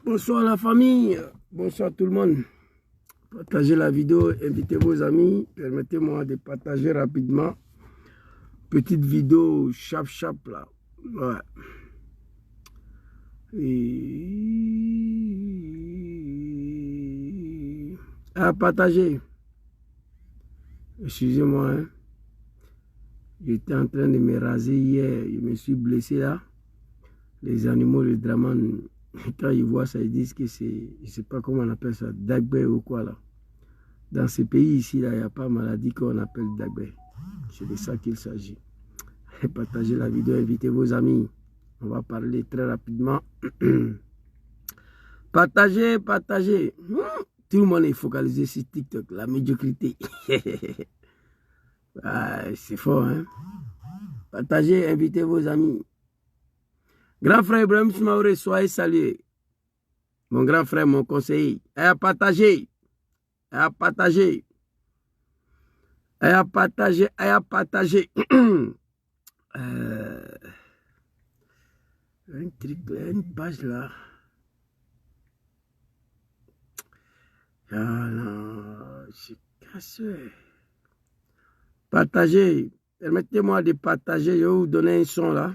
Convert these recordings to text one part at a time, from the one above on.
Bonsoir la famille, bonsoir tout le monde. Partagez la vidéo, invitez vos amis. Permettez-moi de partager rapidement. Petite vidéo chap là. Ouais. À partager. Excusez-moi. Hein. J'étais en train de me raser hier. Je me suis blessé là. Les animaux, les Draman, quand ils voient ça, ils disent que c'est, je ne sais pas comment on appelle ça, Dagbe ou quoi là. Dans ces pays ici, là, il n'y a pas de maladie qu'on appelle Dagbe. C'est de ça qu'il s'agit. Partagez la vidéo, invitez vos amis. On va parler très rapidement. Partagez. Tout le monde est focalisé sur TikTok, la médiocrité. Ah, c'est fort, hein. Partagez, invitez vos amis. Grand frère Ibrahim Soumaoré, soyez salué. Mon grand frère, mon conseiller. À partager. Un truc là, une page là. Ah non, c'est cassé. Partagez. Permettez-moi de partager. Je vais vous donner un son là.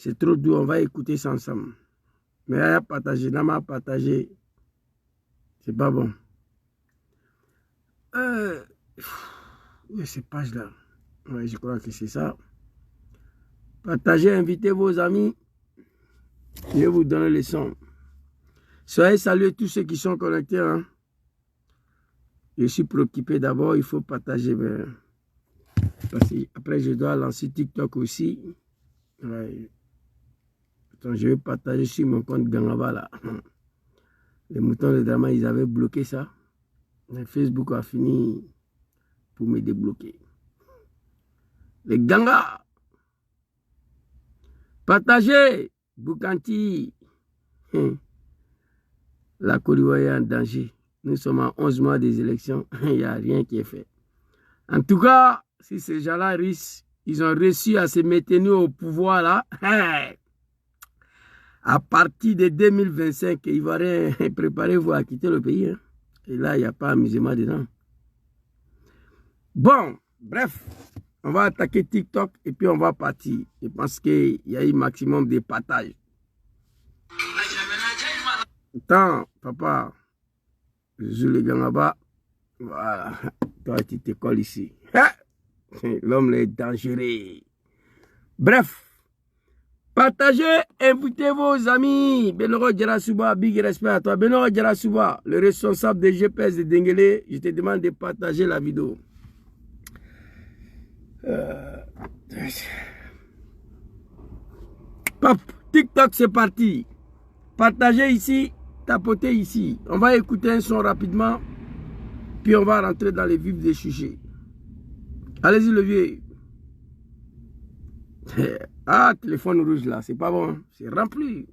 C'est trop doux, on va écouter ça ensemble. Mais à partager, n'a partager. C'est pas bon. Ces pages là. Ouais, je crois que c'est ça. Partagez, invitez vos amis. Je vais vous donner les sons. Soyez salués tous ceux qui sont connectés. Hein. Je suis préoccupé d'abord, il faut partager. Mais... Parce que après, je dois lancer TikTok aussi. Ouais. Attends, je vais partager sur mon compte Gangaba là. Les moutons de drama, ils avaient bloqué ça. Mais Facebook a fini pour me débloquer. Les Ganga. Partagez. Boukanti. La Côte d'Ivoire est en danger. Nous sommes à 11 mois des élections. Il n'y a rien qui est fait. En tout cas, si ces gens-là ils ont réussi à se maintenir au pouvoir là. À partir de 2025, Ivoiriens, préparez-vous à quitter le pays. Hein. Et là, il n'y a pas amusement dedans. Bon, bref, on va attaquer TikTok et puis on va partir. Je pense qu'il y a eu maximum de partage. Attends, papa, je joue les gars là-bas. Voilà, toi tu te colles ici. L'homme est dangereux. Bref. Partagez, invitez vos amis. Benoro Djarasuba, big respect à toi. Benoro Djarasuba, le responsable des GPS de Denguele, je te demande de partager la vidéo. Pop, TikTok, c'est parti. Partagez ici, tapotez ici. On va écouter un son rapidement, puis on va rentrer dans les vifs des sujets. Allez-y, le vieux. Ah, téléphone rouge là, c'est pas bon, c'est rempli.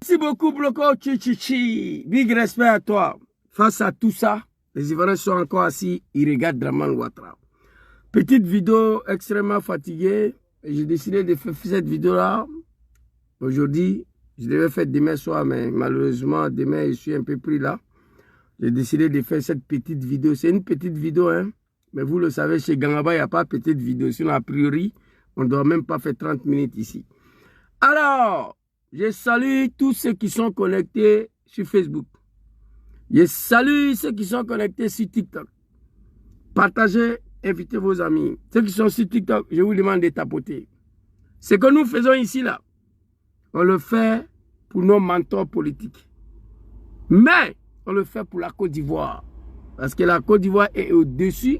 Merci beaucoup, Bloco Chichichi. Big respect à toi. Face à tout ça, les Ivoiriens sont encore assis, ils regardent Draman Ouattara. Petite vidéo extrêmement fatiguée. J'ai décidé de faire cette vidéo-là. Aujourd'hui, je devais faire demain soir, mais malheureusement, demain, je suis un peu pris là. J'ai décidé de faire cette petite vidéo. C'est une petite vidéo, hein. Mais vous le savez, chez Gangaba, il n'y a pas de petite vidéo. Sinon, a priori, on ne doit même pas faire 30 minutes ici. Alors, je salue tous ceux qui sont connectés sur Facebook. Je salue ceux qui sont connectés sur TikTok. Partagez, invitez vos amis. Ceux qui sont sur TikTok, je vous demande de tapoter. Ce que nous faisons ici, là, on le fait pour nos mentors politiques. Mais, on le fait pour la Côte d'Ivoire. Parce que la Côte d'Ivoire est au-dessus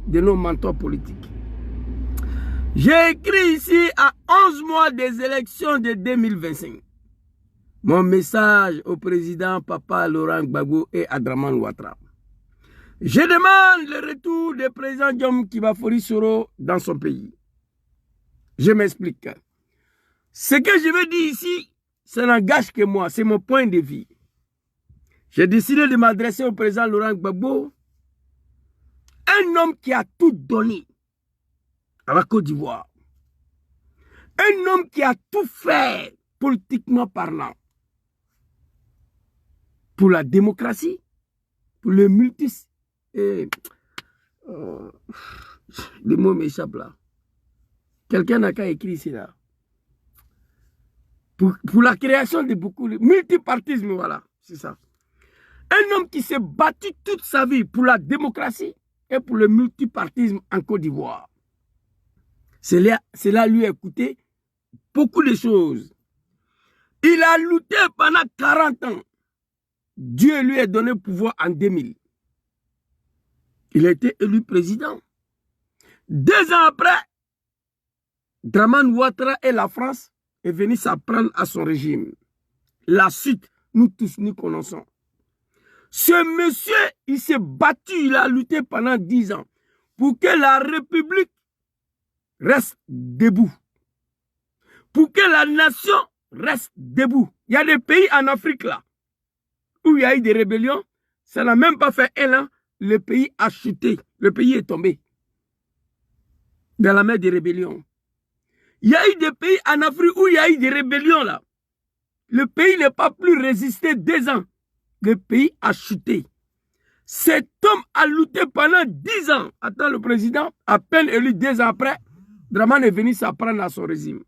de nos mentors politiques. J'ai écrit ici à 11 mois des élections de 2025. Mon message au président Papa Laurent Gbagbo et à Dramane Ouattara. Je demande le retour du président Diom Kibafori Soro dans son pays. Je m'explique. Ce que je veux dire ici, ça n'engage que moi, c'est mon point de vue. J'ai décidé de m'adresser au président Laurent Gbagbo, un homme qui a tout donné à la Côte d'Ivoire. Un homme qui a tout fait, politiquement parlant, pour la démocratie, pour le multis... le mot m'échappe là. Quelqu'un n'a qu'à écrire ici là. Pour la création de beaucoup de multipartisme, voilà, c'est ça. Un homme qui s'est battu toute sa vie pour la démocratie et pour le multipartisme en Côte d'Ivoire. Cela lui a coûté beaucoup de choses. Il a lutté pendant 40 ans. Dieu lui a donné le pouvoir en 2000. Il a été élu président. 2 ans après, Dramane Ouattara et la France est venu s'apprendre à son régime. La suite, nous tous nous connaissons. Ce monsieur, il s'est battu, il a lutté pendant 10 ans pour que la République reste debout. Pour que la nation reste debout. Il y a des pays en Afrique là, où il y a eu des rébellions, ça n'a même pas fait 1 an, le pays a chuté, le pays est tombé dans la mer des rébellions. Il y a eu des pays en Afrique où il y a eu des rébellions là. Le pays n'est pas plus résisté 2 ans. Le pays a chuté. Cet homme a lutté pendant 10 ans. Attends, le président, à peine élu 2 ans après, Dramane est venu s'apprendre à son régime.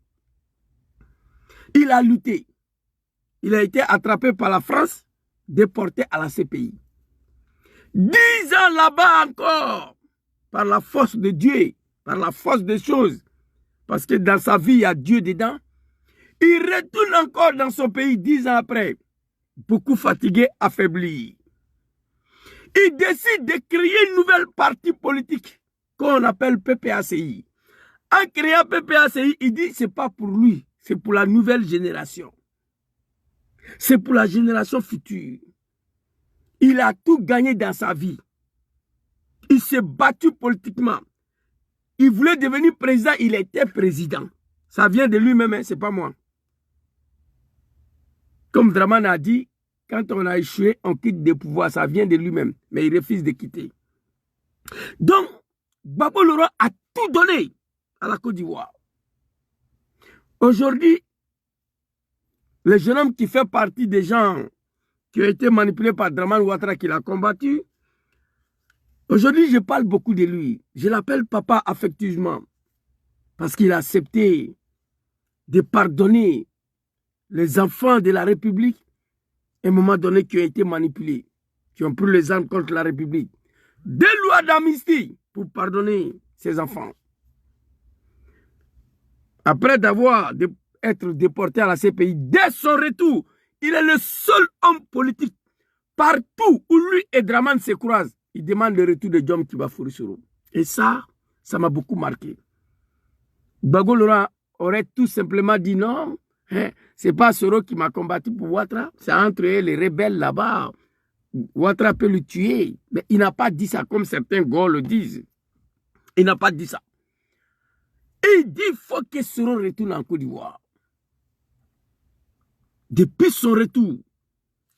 Il a lutté. Il a été attrapé par la France, déporté à la CPI. 10 ans là-bas encore, par la force de Dieu, par la force des choses, parce que dans sa vie, il y a Dieu dedans. Il retourne encore dans son pays 10 ans après, beaucoup fatigué, affaibli. Il décide de créer une nouvelle partie politique qu'on appelle PPACI. En créant PPACI, il dit que ce n'est pas pour lui, c'est pour la nouvelle génération. C'est pour la génération future. Il a tout gagné dans sa vie. Il s'est battu politiquement. Il voulait devenir président, il était président. Ça vient de lui-même, hein, ce n'est pas moi. Comme Dramane a dit, quand on a échoué, on quitte des pouvoirs. Ça vient de lui-même, mais il refuse de quitter. Donc, Gbagbo Laurent a tout donné à la Côte d'Ivoire. Aujourd'hui, le jeune homme qui fait partie des gens qui ont été manipulés par Dramane Ouattara, qui l'a combattu, aujourd'hui, je parle beaucoup de lui. Je l'appelle papa affectueusement, parce qu'il a accepté de pardonner les enfants de la République, à un moment donné, qui ont été manipulés, qui ont pris les armes contre la République. 2 lois d'amnistie pour pardonner ces enfants. Après d'avoir été déporté à la CPI, dès son retour, il est le seul homme politique partout où lui et Dramane se croisent. Il demande le retour de Diom Kibafori Soro. Et ça m'a beaucoup marqué. Gbagbo Laurent aurait tout simplement dit non, hein, c'est pas Soro qui m'a combattu pour Ouattara, c'est entre eux les rebelles là-bas. Ouattara peut le tuer. Mais il n'a pas dit ça comme certains gars le disent. Il n'a pas dit ça. Il dit qu'il faut que Soro retourne en Côte d'Ivoire. Depuis son retour,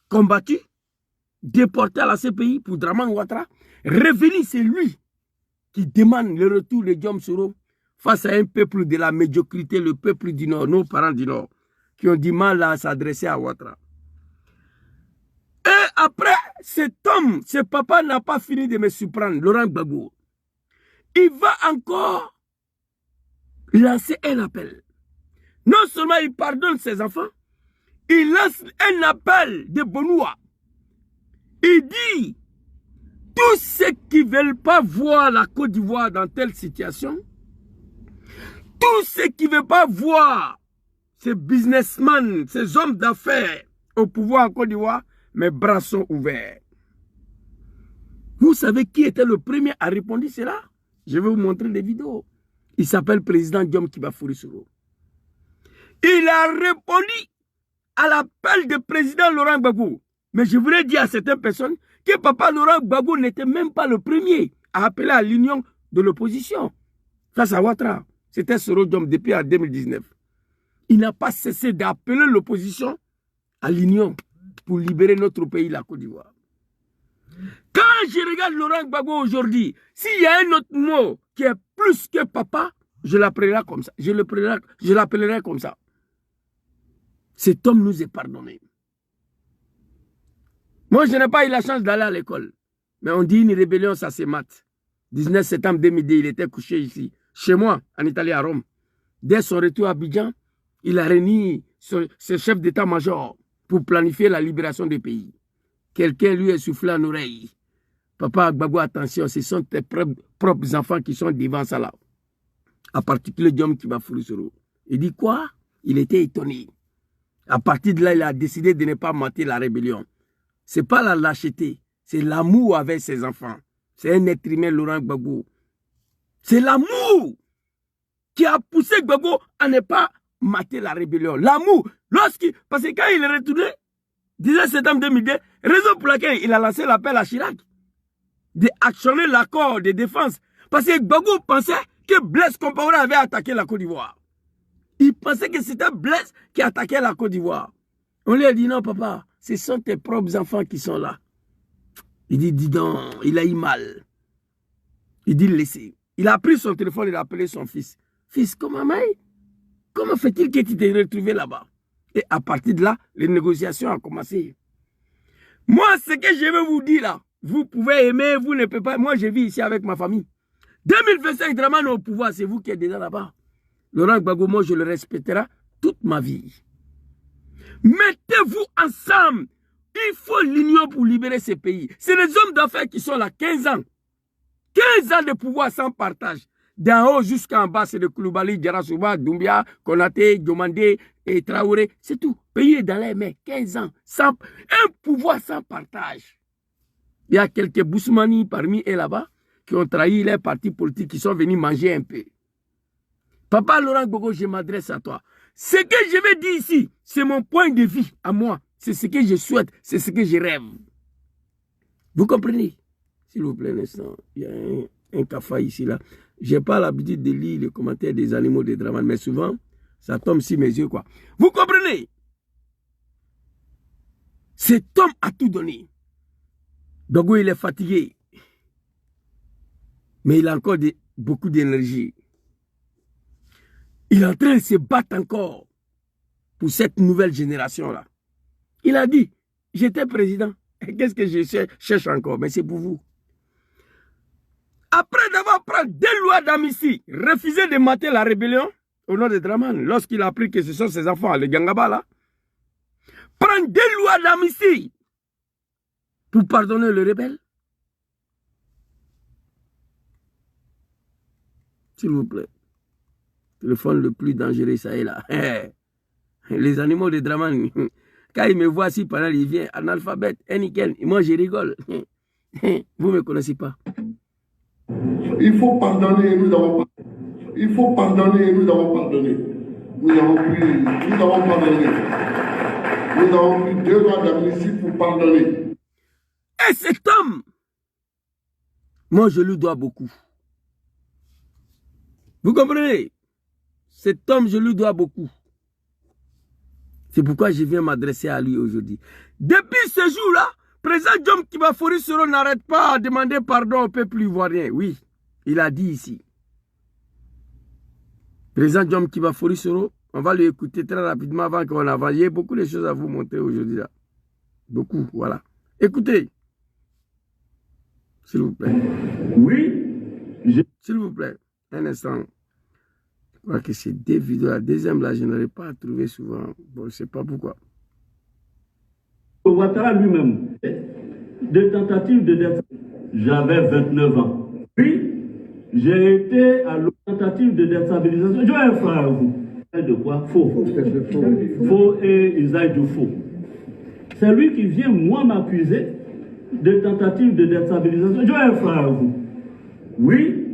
combattu, déporté à la CPI pour Dramane Ouattara, revenu, c'est lui qui demande le retour de Diom Soro face à un peuple de la médiocrité, le peuple du Nord, nos parents du Nord, qui ont du mal à s'adresser à Ouattara. Et après, cet homme, ce papa n'a pas fini de me surprendre, Laurent Gbagbo. Il va encore lancer un appel. Non seulement il pardonne ses enfants, il lance un appel de Benoît. Il dit, tous ceux qui ne veulent pas voir la Côte d'Ivoire dans telle situation, tous ceux qui ne veulent pas voir ces businessmen, ces hommes d'affaires au pouvoir en Côte d'Ivoire, mes bras sont ouverts. Vous savez qui était le premier à répondre cela? Je vais vous montrer des vidéos. Il s'appelle président Diom Kibafoury Soro. Il a répondu à l'appel du président Laurent Gbagbo. Mais je voulais dire à certaines personnes que papa Laurent Gbagbo n'était même pas le premier à appeler à l'union de l'opposition face à Ouattara. C'était Soro Diom depuis en 2019. Il n'a pas cessé d'appeler l'opposition à l'union pour libérer notre pays, la Côte d'Ivoire. Quand je regarde Laurent Gbagbo aujourd'hui, s'il y a un autre mot qui est plus que papa, je l'appellerai comme ça. Je l'appellerai comme ça. Cet homme nous est pardonné. Moi, je n'ai pas eu la chance d'aller à l'école. Mais on dit une rébellion, ça se mate. 19 septembre 2002, il était couché ici, chez moi, en Italie, à Rome. Dès son retour à Abidjan, il a réuni ses chefs d'état-major pour planifier la libération du pays. Quelqu'un lui a soufflé en oreille. Papa Gbagbo, attention, ce sont tes propres enfants qui sont devant ça là. En particulier Diom Kibafoury Soro. Il dit quoi? Il était étonné. À partir de là, il a décidé de ne pas mater la rébellion. Ce n'est pas la lâcheté, c'est l'amour avec ses enfants. C'est un être humain, Laurent Gbagbo. C'est l'amour qui a poussé Gbagbo à ne pas mater la rébellion. L'amour. Parce que quand il est retourné, 19 septembre 2002, raison pour laquelle il a lancé l'appel à Chirac d'actionner l'accord de défense. Parce que Gbagbo pensait que Blaise Compaoré avait attaqué la Côte d'Ivoire. Il pensait que c'était Blaise qui attaquait la Côte d'Ivoire. On lui a dit non, papa, ce sont tes propres enfants qui sont là. Il dit, dis donc, il a eu mal. Il dit, laissez. Il a pris son téléphone, il a appelé son fils. Fils, comment fait-il que tu t'es retrouvé là-bas? Et à partir de là, les négociations ont commencé. Moi, ce que je veux vous dire là, vous pouvez aimer, vous ne pouvez pas. Moi, je vis ici avec ma famille. 2025, Dramane au pouvoir, c'est vous qui êtes déjà là-bas. Laurent Gbagbo, moi, je le respecterai toute ma vie. Mettez-vous ensemble. Il faut l'union pour libérer ce pays. C'est les hommes d'affaires qui sont là, 15 ans. 15 ans de pouvoir sans partage. D'en haut jusqu'en bas, c'est de Koulibaly, Diarra-Souba, Doumbia, Konaté, Diomandé et Traoré. C'est tout. Le pays est dans les mains. 15 ans. Un pouvoir sans partage. Il y a quelques Bousmani parmi eux là-bas qui ont trahi les partis politiques, qui sont venus manger un peu. Papa Laurent Gbagbo, je m'adresse à toi. Ce que je vais dire ici, c'est mon point de vue à moi. C'est ce que je souhaite, c'est ce que je rêve. Vous comprenez? S'il vous plaît, un instant. Il y a un café ici, là. Je n'ai pas l'habitude de lire les commentaires des animaux de Dramane, mais souvent, ça tombe sur mes yeux, quoi. Vous comprenez? Cet homme a tout donné. Gbagbo, il est fatigué. Mais il a encore beaucoup d'énergie. Il est en train de se battre encore pour cette nouvelle génération-là. Il a dit, j'étais président. Qu'est-ce que je cherche encore? Mais c'est pour vous. Après d'avoir pris 2 lois d'amnistie, refusé de mater la rébellion au nom de Dramane, lorsqu'il a appris que ce sont ses enfants, les Gangaba là, prendre 2 lois d'amnistie pour pardonner le rebelle. S'il vous plaît. Le téléphone le plus dangereux, ça est là. Les animaux de Dramane, quand ils me voient si pendant ils viennent, analphabète, nickel, moi je rigole. Vous ne me connaissez pas. Il faut pardonner, nous avons pardonné. Il faut pardonner, nous avons pardonné. Nous avons pardonné. Nous avons pris 2 lois d'amnistie pour pardonner. Et cet homme, moi je lui dois beaucoup. Vous comprenez? Cet homme, je lui dois beaucoup. C'est pourquoi je viens m'adresser à lui aujourd'hui. Depuis ce jour-là, président Diom Kibafoury Soro n'arrête pas à demander pardon au peuple ivoirien. Oui, Il a dit ici. Président John Kibafori Soro, on va le écouter très rapidement avant qu'on avance. Il y a beaucoup de choses à vous montrer aujourd'hui là. Beaucoup, voilà. Écoutez. S'il vous plaît. Oui. S'il vous plaît. Un instant. Je crois que c'est deux vidéos. La deuxième là, je n'arrive pas à trouver souvent. Bon, je ne sais pas pourquoi. Ouattara lui-même, des tentatives de déstabilisation. J'avais 29 ans. Puis, j'ai été à l'autre tentative de déstabilisation. Je vais un frère à vous. De quoi? Faux. Faux et usage de faux. C'est lui qui vient, moi, m'accuser de tentative de déstabilisation. Je vais un frère à vous. Oui,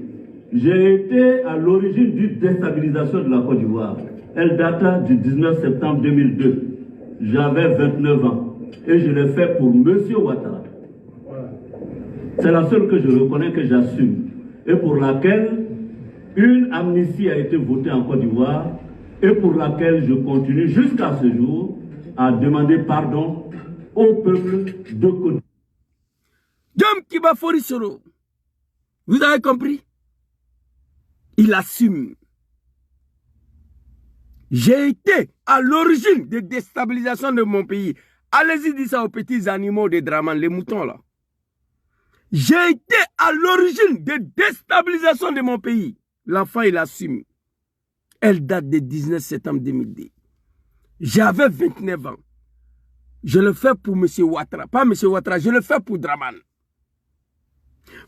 j'ai été à l'origine d'une déstabilisation de la Côte d'Ivoire. Elle data du 19 septembre 2002. J'avais 29 ans. Et je l'ai fait pour M. Ouattara. C'est la seule que je reconnais, que j'assume. Et pour laquelle une amnistie a été votée en Côte d'Ivoire. Et pour laquelle je continue jusqu'à ce jour à demander pardon au peuple de Côte d'Ivoire. John Kibafori Soro, vous avez compris? Il assume. J'ai été à l'origine de déstabilisation de mon pays. Allez-y dire ça aux petits animaux de Draman, les moutons là. J'ai été à l'origine de déstabilisation de mon pays. L'enfant, il assume. Elle date du 19 septembre 2002. J'avais 29 ans. Je le fais pour M. Ouattara. Pas M. Ouattara, je le fais pour Draman.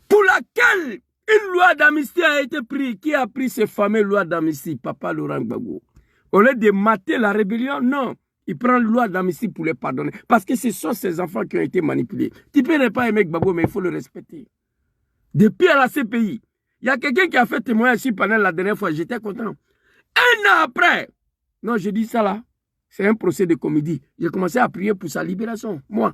Pour laquelle une loi d'amnistie a été prise. Qui a pris cette fameuse loi d'amnistie? Papa Laurent Gbagbo. Au lieu de mater la rébellion, non. Il prend la loi d'amnistie pour les pardonner. Parce que ce sont ces enfants qui ont été manipulés. Tu peux ne pas aimer Gbagbo, mais il faut le respecter. Depuis à la CPI, il y a quelqu'un qui a fait témoignage sur panel la dernière fois. J'étais content. Un an après, non, je dis ça là, c'est un procès de comédie. J'ai commencé à prier pour sa libération, moi.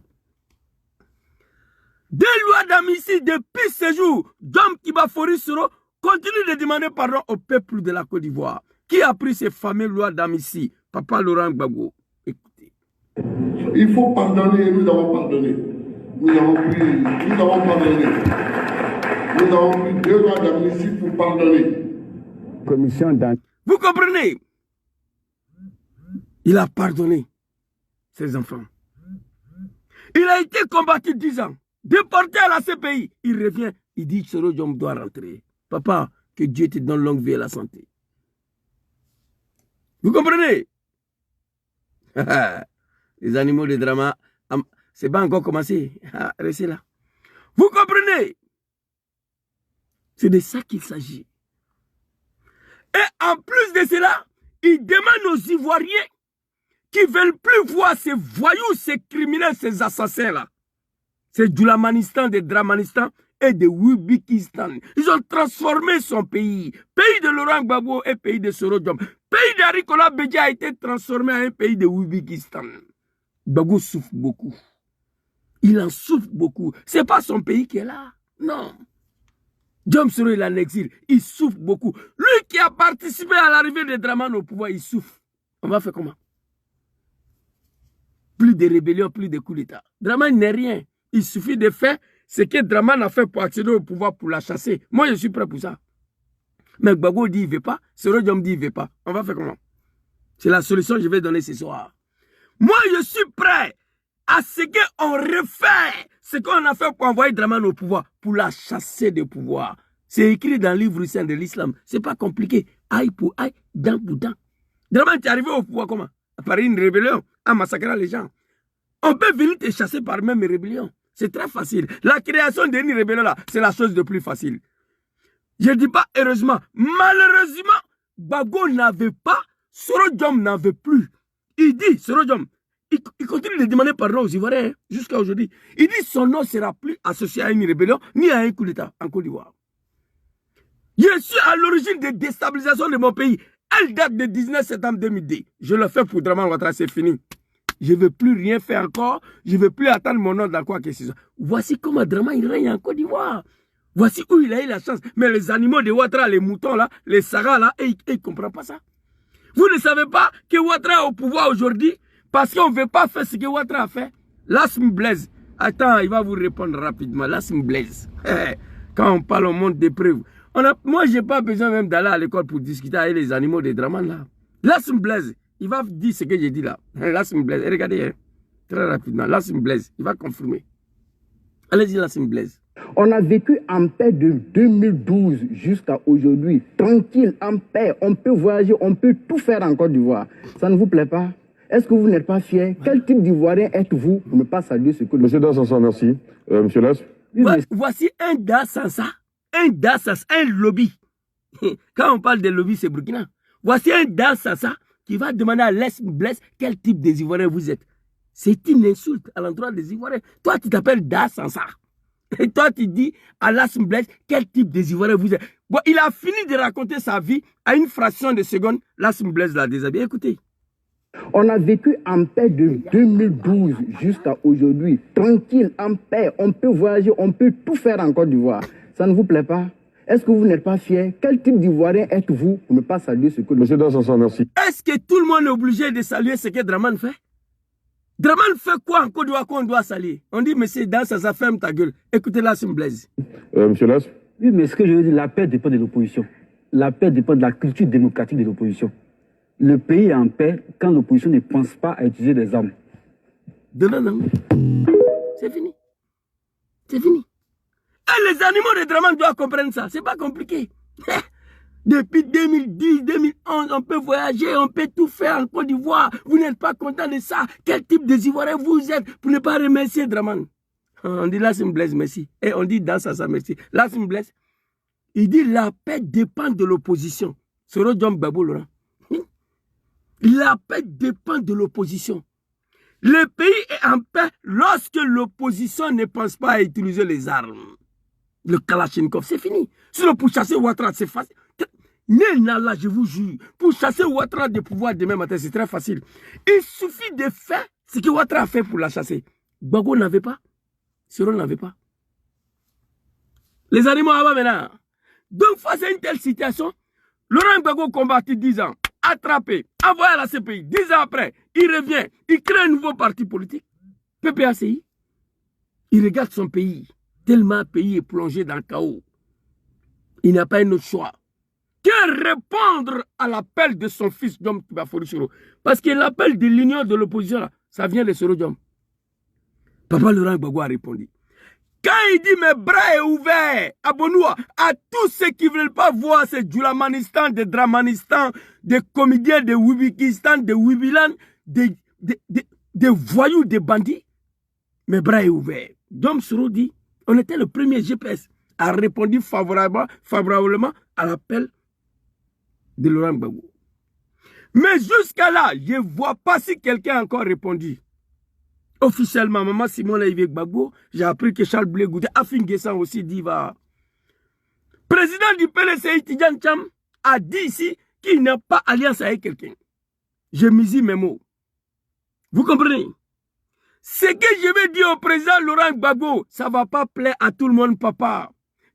Des lois d'amnistie depuis ce jour, John Kibafori Soro continue de demander pardon au peuple de la Côte d'Ivoire. Qui a pris ces fameuses lois d'amnistie? Papa Laurent Gbagbo. Écoutez. Il faut pardonner et nous avons pardonné. Nous avons pardonné. Nous avons pris 2 lois d'amnistie pour pardonner. Commission d'enquête. Vous comprenez? Il a pardonné ses enfants. Il a été combattu 10 ans. Déporté à la CPI. Il revient. Il dit que Soro Diom doit rentrer. Papa, que Dieu te donne longue vie et la santé. Vous comprenez? Les animaux de drama, c'est pas encore commencé. Restez là. Vous comprenez? C'est de ça qu'il s'agit. Et en plus de cela, il demande aux Ivoiriens qui ne veulent plus voir ces voyous, ces criminels, ces assassins-là. C'est du Lamanistan, de Dramanistan et de Wibikistan. Ils ont transformé son pays. Pays de Laurent Gbagbo et pays de Soro Diom. Pays d'Arikola Bédia a été transformé en un pays de Wibikistan. Gbagbo souffre beaucoup. Il en souffre beaucoup. Ce n'est pas son pays qui est là. Non. Diom Soro, il est en exil. Il souffre beaucoup. Lui qui a participé à l'arrivée de Draman au pouvoir, il souffre. On va faire comment? Plus de rébellions, plus de coups d'État. Draman n'est rien. Il suffit de faire ce que Draman a fait pour accéder au pouvoir, pour la chasser. Moi, je suis prêt pour ça. Mais Gbagbo dit il ne veut pas. Soro Diom dit il ne veut pas. On va faire comment? C'est la solution que je vais donner ce soir. Moi, je suis prêt à ce qu'on refait ce qu'on a fait pour envoyer Draman au pouvoir, pour la chasser du pouvoir. C'est écrit dans le livre saint de l'islam. Ce n'est pas compliqué. Aïe pour aïe, dent pour dent. Draman est arrivé au pouvoir comment? Par une rébellion, en massacrant les gens. On peut venir te chasser par même rébellion. C'est très facile. La création d'une rébellion là, c'est la chose de plus facile. Je ne dis pas heureusement. Malheureusement, Gbagbo n'avait pas, Soro Diom n'avait plus. Il dit, Soro Diom, il continue de demander pardon aux Ivoiriens jusqu'à aujourd'hui. Il dit son nom ne sera plus associé à une rébellion ni à un coup d'État en Côte d'Ivoire. Je suis à l'origine de déstabilisation de mon pays. Elle date de 19 septembre 2002. Je le fais pour Draman Ouattara, c'est fini. Je ne veux plus rien faire encore. Je ne veux plus attendre mon nom dans quoi que ce soit. Voici comment Draman il règne en Côte d'Ivoire. Voici où il a eu la chance. Mais les animaux de Ouattara, les moutons là, les saras là, ils ne comprennent pas ça. Vous ne savez pas que Ouattara est au pouvoir aujourd'hui parce qu'on ne veut pas faire ce que Ouattara a fait. Lassme Blaise. Attends, il va vous répondre rapidement. Lassme Blaise. Quand on parle au monde des preuves. Moi, je n'ai pas besoin même d'aller à l'école pour discuter avec les animaux des Dramane là. Laisse-moi Blaise. Il va dire ce que j'ai dit là. Laisse-moi Blaise. Regardez, hein, très rapidement. Laisse-moi Blaise. Il va confirmer. Allez-y, laisse-moi Blaise. On a vécu en paix de 2012 jusqu'à aujourd'hui. Tranquille, en paix. On peut voyager, on peut tout faire en Côte d'Ivoire. Ça ne vous plaît pas? Est-ce que vous n'êtes pas fier? Quel type d'Ivoirien êtes-vous pour ne pas saluer ce que... Monsieur Dassansa, merci. Monsieur Las. Voici un Dassansa. Un Dassas, un lobby. Quand on parle de lobby, c'est Burkina. Voici un Dassasa qui va demander à Les Blaise quel type des Ivoiriens vous êtes. C'est une insulte à l'endroit des Ivoiriens. Toi, tu t'appelles Dassasa. Et toi, tu dis à Les Blaise quel type des Ivoiriens vous êtes. Bon, il a fini de raconter sa vie à une fraction de seconde. Les Blaise l'a déshabillé. Écoutez. On a vécu en paix de 2012 jusqu'à aujourd'hui. Tranquille, en paix. On peut voyager, on peut tout faire en Côte d'Ivoire. Ça ne vous plaît pas? Est-ce que vous n'êtes pas fier? Quel type d'Ivoirien êtes-vous pour ne pas saluer ce que... Monsieur Dassansa, merci. Est-ce que tout le monde est obligé de saluer ce que Dramane fait? Dramane fait quoi en Côte d'Ivoire qu'on doit saluer? On dit, mais c'est dans ça ferme ta gueule. Écoutez là, Sim Blaise. Monsieur Las. Oui, mais ce que je veux dire, la paix dépend de l'opposition. La paix dépend de la culture démocratique de l'opposition. Le pays est en paix quand l'opposition ne pense pas à utiliser des armes. Non. C'est fini. C'est fini. Et les animaux de Dramane doivent comprendre ça. C'est pas compliqué. Depuis 2010, 2011, on peut voyager, on peut tout faire en Côte d'Ivoire. Vous n'êtes pas content de ça. Quel type de Ivoirien vous êtes pour ne pas remercier Dramane? On dit là, c'est Blaise, merci. Et on dit dans ça, merci. Là, c'est Blaise. Il dit la paix dépend de l'opposition. C'est Rodjom Babou Laurent. La paix dépend de l'opposition. Le pays est en paix lorsque l'opposition ne pense pas à utiliser les armes. Le Kalachnikov, c'est fini. Sinon, pour chasser Ouattara, c'est facile. Là, je vous jure, pour chasser Ouattara de pouvoir demain matin, c'est très facile. Il suffit de faire ce que Ouattara a fait pour la chasser. Gbagbo n'avait pas. Siro n'avait pas. Les animaux avant maintenant. Donc, face à une telle situation, Laurent Gbagbo combattit 10 ans, attrapé, envoyé à la CPI. 10 ans après, il revient, il crée un nouveau parti politique, PPACI. Il regarde son pays, tellement le pays est plongé dans le chaos. Il n'a pas un autre choix que répondre à l'appel de son fils Dom Kibaforu Soro. Parce que l'appel de l'union de l'opposition, ça vient de Soro Diom. Papa Laurent Gbagbo a répondu. Quand il dit mes bras est ouvert à Bonoua, à tous ceux qui ne veulent pas voir ce Djoulamanistan, de Dramanistan, des comédiens de Wibikistan, de Wibilan, des voyous, des bandits, mes bras est ouvert. Dom Soro dit, on était le premier GPS à répondre favorablement à l'appel de Laurent Gbagbo. Mais jusqu'à là, je ne vois pas si quelqu'un a encore répondu. Officiellement, maman Simon Laïvé Gbagbo, j'ai appris que Charles Blé Goudé, Afin Guessan aussi dit va. Président du PLCI Tidjan Cham a dit ici qu'il n'a pas alliance avec quelqu'un. Je misé mes mots. Vous comprenez? Ce que je vais dire au président Laurent Gbagbo, ça ne va pas plaire à tout le monde, papa.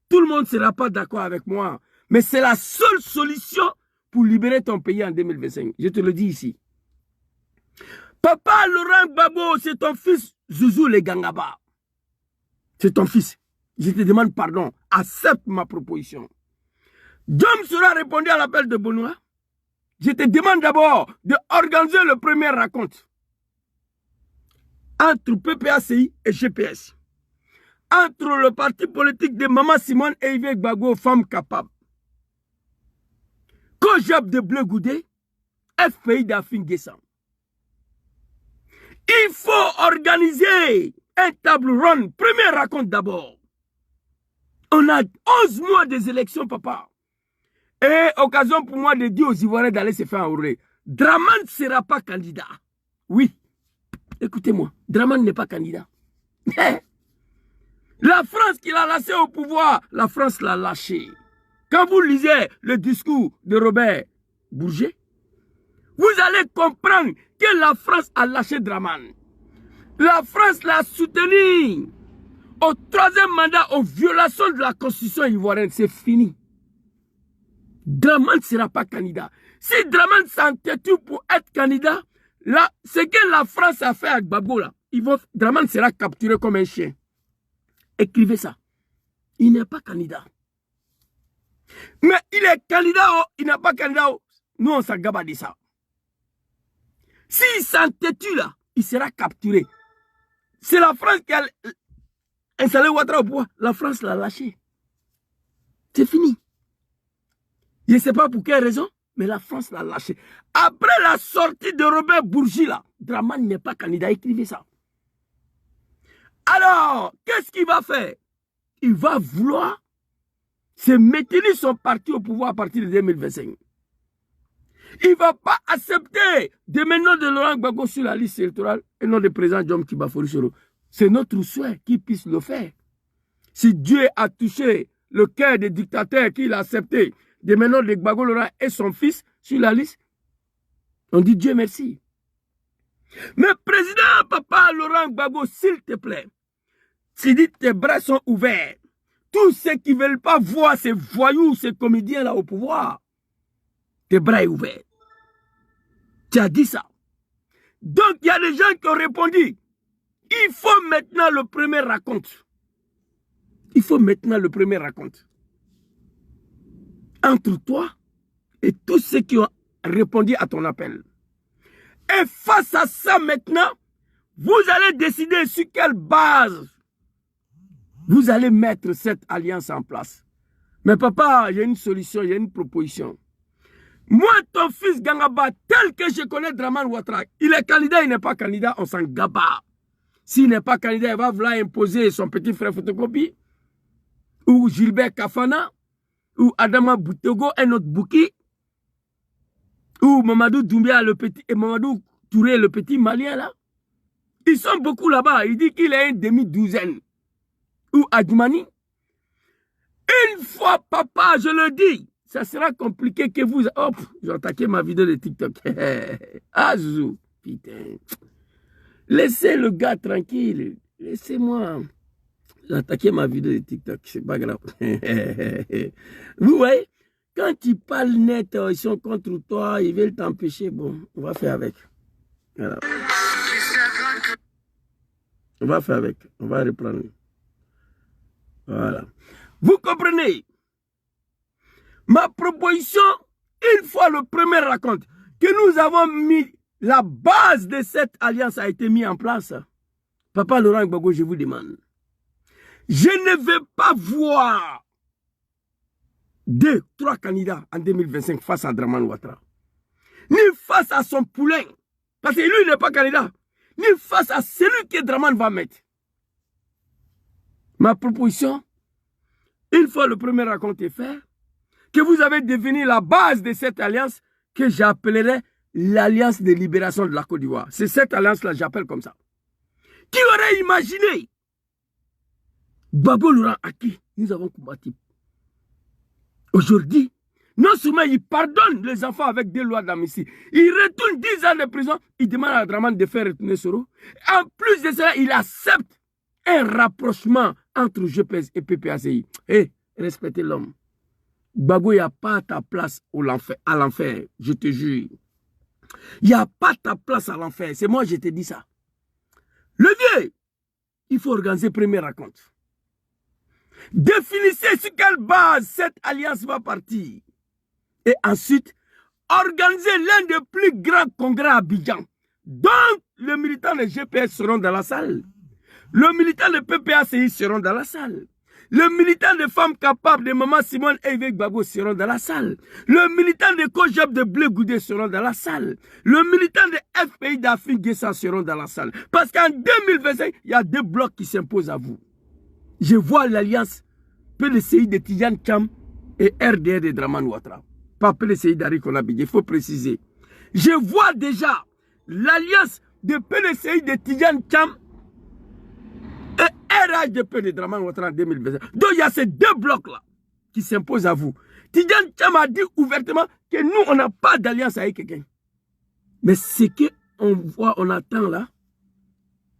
Tout le monde ne sera pas d'accord avec moi. Mais c'est la seule solution pour libérer ton pays en 2025. Je te le dis ici. Papa Laurent Gbagbo, c'est ton fils Zouzou le Gangaba. C'est ton fils. Je te demande pardon. Accepte ma proposition. Dom sera répondu à l'appel de Bonoua. Je te demande d'abord d'organiser le premier raconte entre PPACI et GPS. Entre le parti politique de Maman Simone et Yves Gbagbo, femmes capables. Kojab de Bleu Goudé, FPI d'Afin Guessan. Il faut organiser un table ronde. Premier raconte d'abord. On a 11 mois des élections, papa. Et occasion pour moi de dire aux Ivoiriens d'aller se faire enrouler. Dramane ne sera pas candidat. Oui. Écoutez-moi. Dramane n'est pas candidat. La France qui l'a lâché au pouvoir, la France l'a lâché. Quand vous lisez le discours de Robert Bourget, vous allez comprendre que la France a lâché Dramane. La France l'a soutenu au troisième mandat, aux violations de la constitution ivoirienne. C'est fini. Dramane ne sera pas candidat. Si Dramane s'entêtue pour être candidat, là, ce que la France a fait avec Gbagbo, là, Dramane sera capturé comme un chien. Écrivez ça. Il n'est pas candidat. Mais il est candidat, il n'a pas candidat. Nous, on s'en gabe de ça. S'il s'entêtue là, il sera capturé. C'est la France qui a installé Ouattara au pouvoir. La France l'a lâché. C'est fini. Je ne sais pas pour quelle raison, mais la France l'a lâché. Après la sortie de Robert Bourgi, là, Dramane n'est pas candidat. Écrivez ça. Alors, qu'est-ce qu'il va faire? Il va vouloir se maintenir son parti au pouvoir à partir de 2025. Il ne va pas accepter de maintenant de Laurent Gbagbo sur la liste électorale et non de président John Kibafori Soro. C'est notre souhait qu'il puisse le faire. Si Dieu a touché le cœur des dictateurs qu'il a accepté de maintenant de Gbagbo Laurent et son fils sur la liste, on dit Dieu merci. Mais président papa Laurent Gbagbo, s'il te plaît, si dit tes bras sont ouverts, tous ceux qui ne veulent pas voir ces voyous, ces comédiens-là au pouvoir, tes bras sont ouverts. Tu as dit ça. Donc, il y a des gens qui ont répondu, il faut maintenant le premier raconte. Il faut maintenant le premier raconte. Entre toi et tous ceux qui ont répondu à ton appel. Et face à ça maintenant, vous allez décider sur quelle base vous allez mettre cette alliance en place. Mais papa, il y a une solution, il y a une proposition. Moi, ton fils Gangaba, tel que je connais Dramane Ouattara, il est candidat, il n'est pas candidat, on s'en gaba. S'il n'est pas candidat, il va vouloir imposer son petit frère Photocopie, ou Gilbert Kafana, ou Adama Boutego, un autre Bouki, ou Mamadou Doumbia, le petit, et Mamadou Touré, le petit Malien là. Ils sont beaucoup là-bas. Il dit qu'il est une demi-douzaine. Ou Adjumani. Une fois, papa, je le dis, ça sera compliqué que vous... Hop, j'ai attaqué ma vidéo de TikTok. Ah, Zouzou, putain. Laissez le gars tranquille. Laissez-moi. J'ai attaqué ma vidéo de TikTok, c'est pas grave. Vous voyez, quand ils parlent net, ils sont contre toi, ils veulent t'empêcher. Bon, on va faire avec. Voilà. On va faire avec. On va reprendre. Voilà. Vous comprenez? Ma proposition, une fois le premier raconte, que nous avons mis, la base de cette alliance a été mise en place. Papa Laurent Gbagbo, je vous demande. Je ne veux pas voir 2, 3 candidats en 2025 face à Dramane Ouattara. Ni face à son poulain. Parce que lui, il n'est pas candidat. Ni face à celui que Dramane va mettre. Ma proposition, une fois le premier raconte est fait, que vous avez défini la base de cette alliance que j'appellerai l'alliance de libération de la Côte d'Ivoire. C'est cette alliance-là, j'appelle comme ça. Qui aurait imaginé Gbagbo Laurent à qui nous avons combattu? Aujourd'hui, non seulement il pardonne les enfants avec des lois d'amnistie, il retourne 10 ans de prison, il demande à Dramane de faire retourner Soro. En plus de cela, il accepte un rapprochement entre GPS et PPACI. Hé, respectez l'homme. Gbagbo, il n'y a pas ta place à l'enfer, je te jure. Il n'y a pas ta place à l'enfer. C'est moi, je te dis ça. Le vieux, il faut organiser première raconte. Définissez sur quelle base cette alliance va partir. Et ensuite, organisez l'un des plus grands congrès à Abidjan. Donc, les militants de GPS seront dans la salle. Les militants de PPACI seront dans la salle. Les militants de femmes capables de Maman Simone et Yves Gbagbo seront dans la salle. Les militants de Kojab de Blé Goudé seront dans la salle. Les militants de FPI d'Afrique Guessa seront dans la salle. Parce qu'en 2025, il y a 2 blocs qui s'imposent à vous. Je vois l'alliance PLCI de Tidjane Cham et RDR de Dramane Ouattara. Pas PLCI d'Ari Konabidi, il faut préciser. Je vois déjà l'alliance de PLCI de Tidjane Cham et RHDP de Dramane Ouattara en 2025. Donc il y a ces 2 blocs-là qui s'imposent à vous. Tidjane Cham a dit ouvertement que nous, on n'a pas d'alliance avec quelqu'un. Mais ce qu'on voit, on attend là,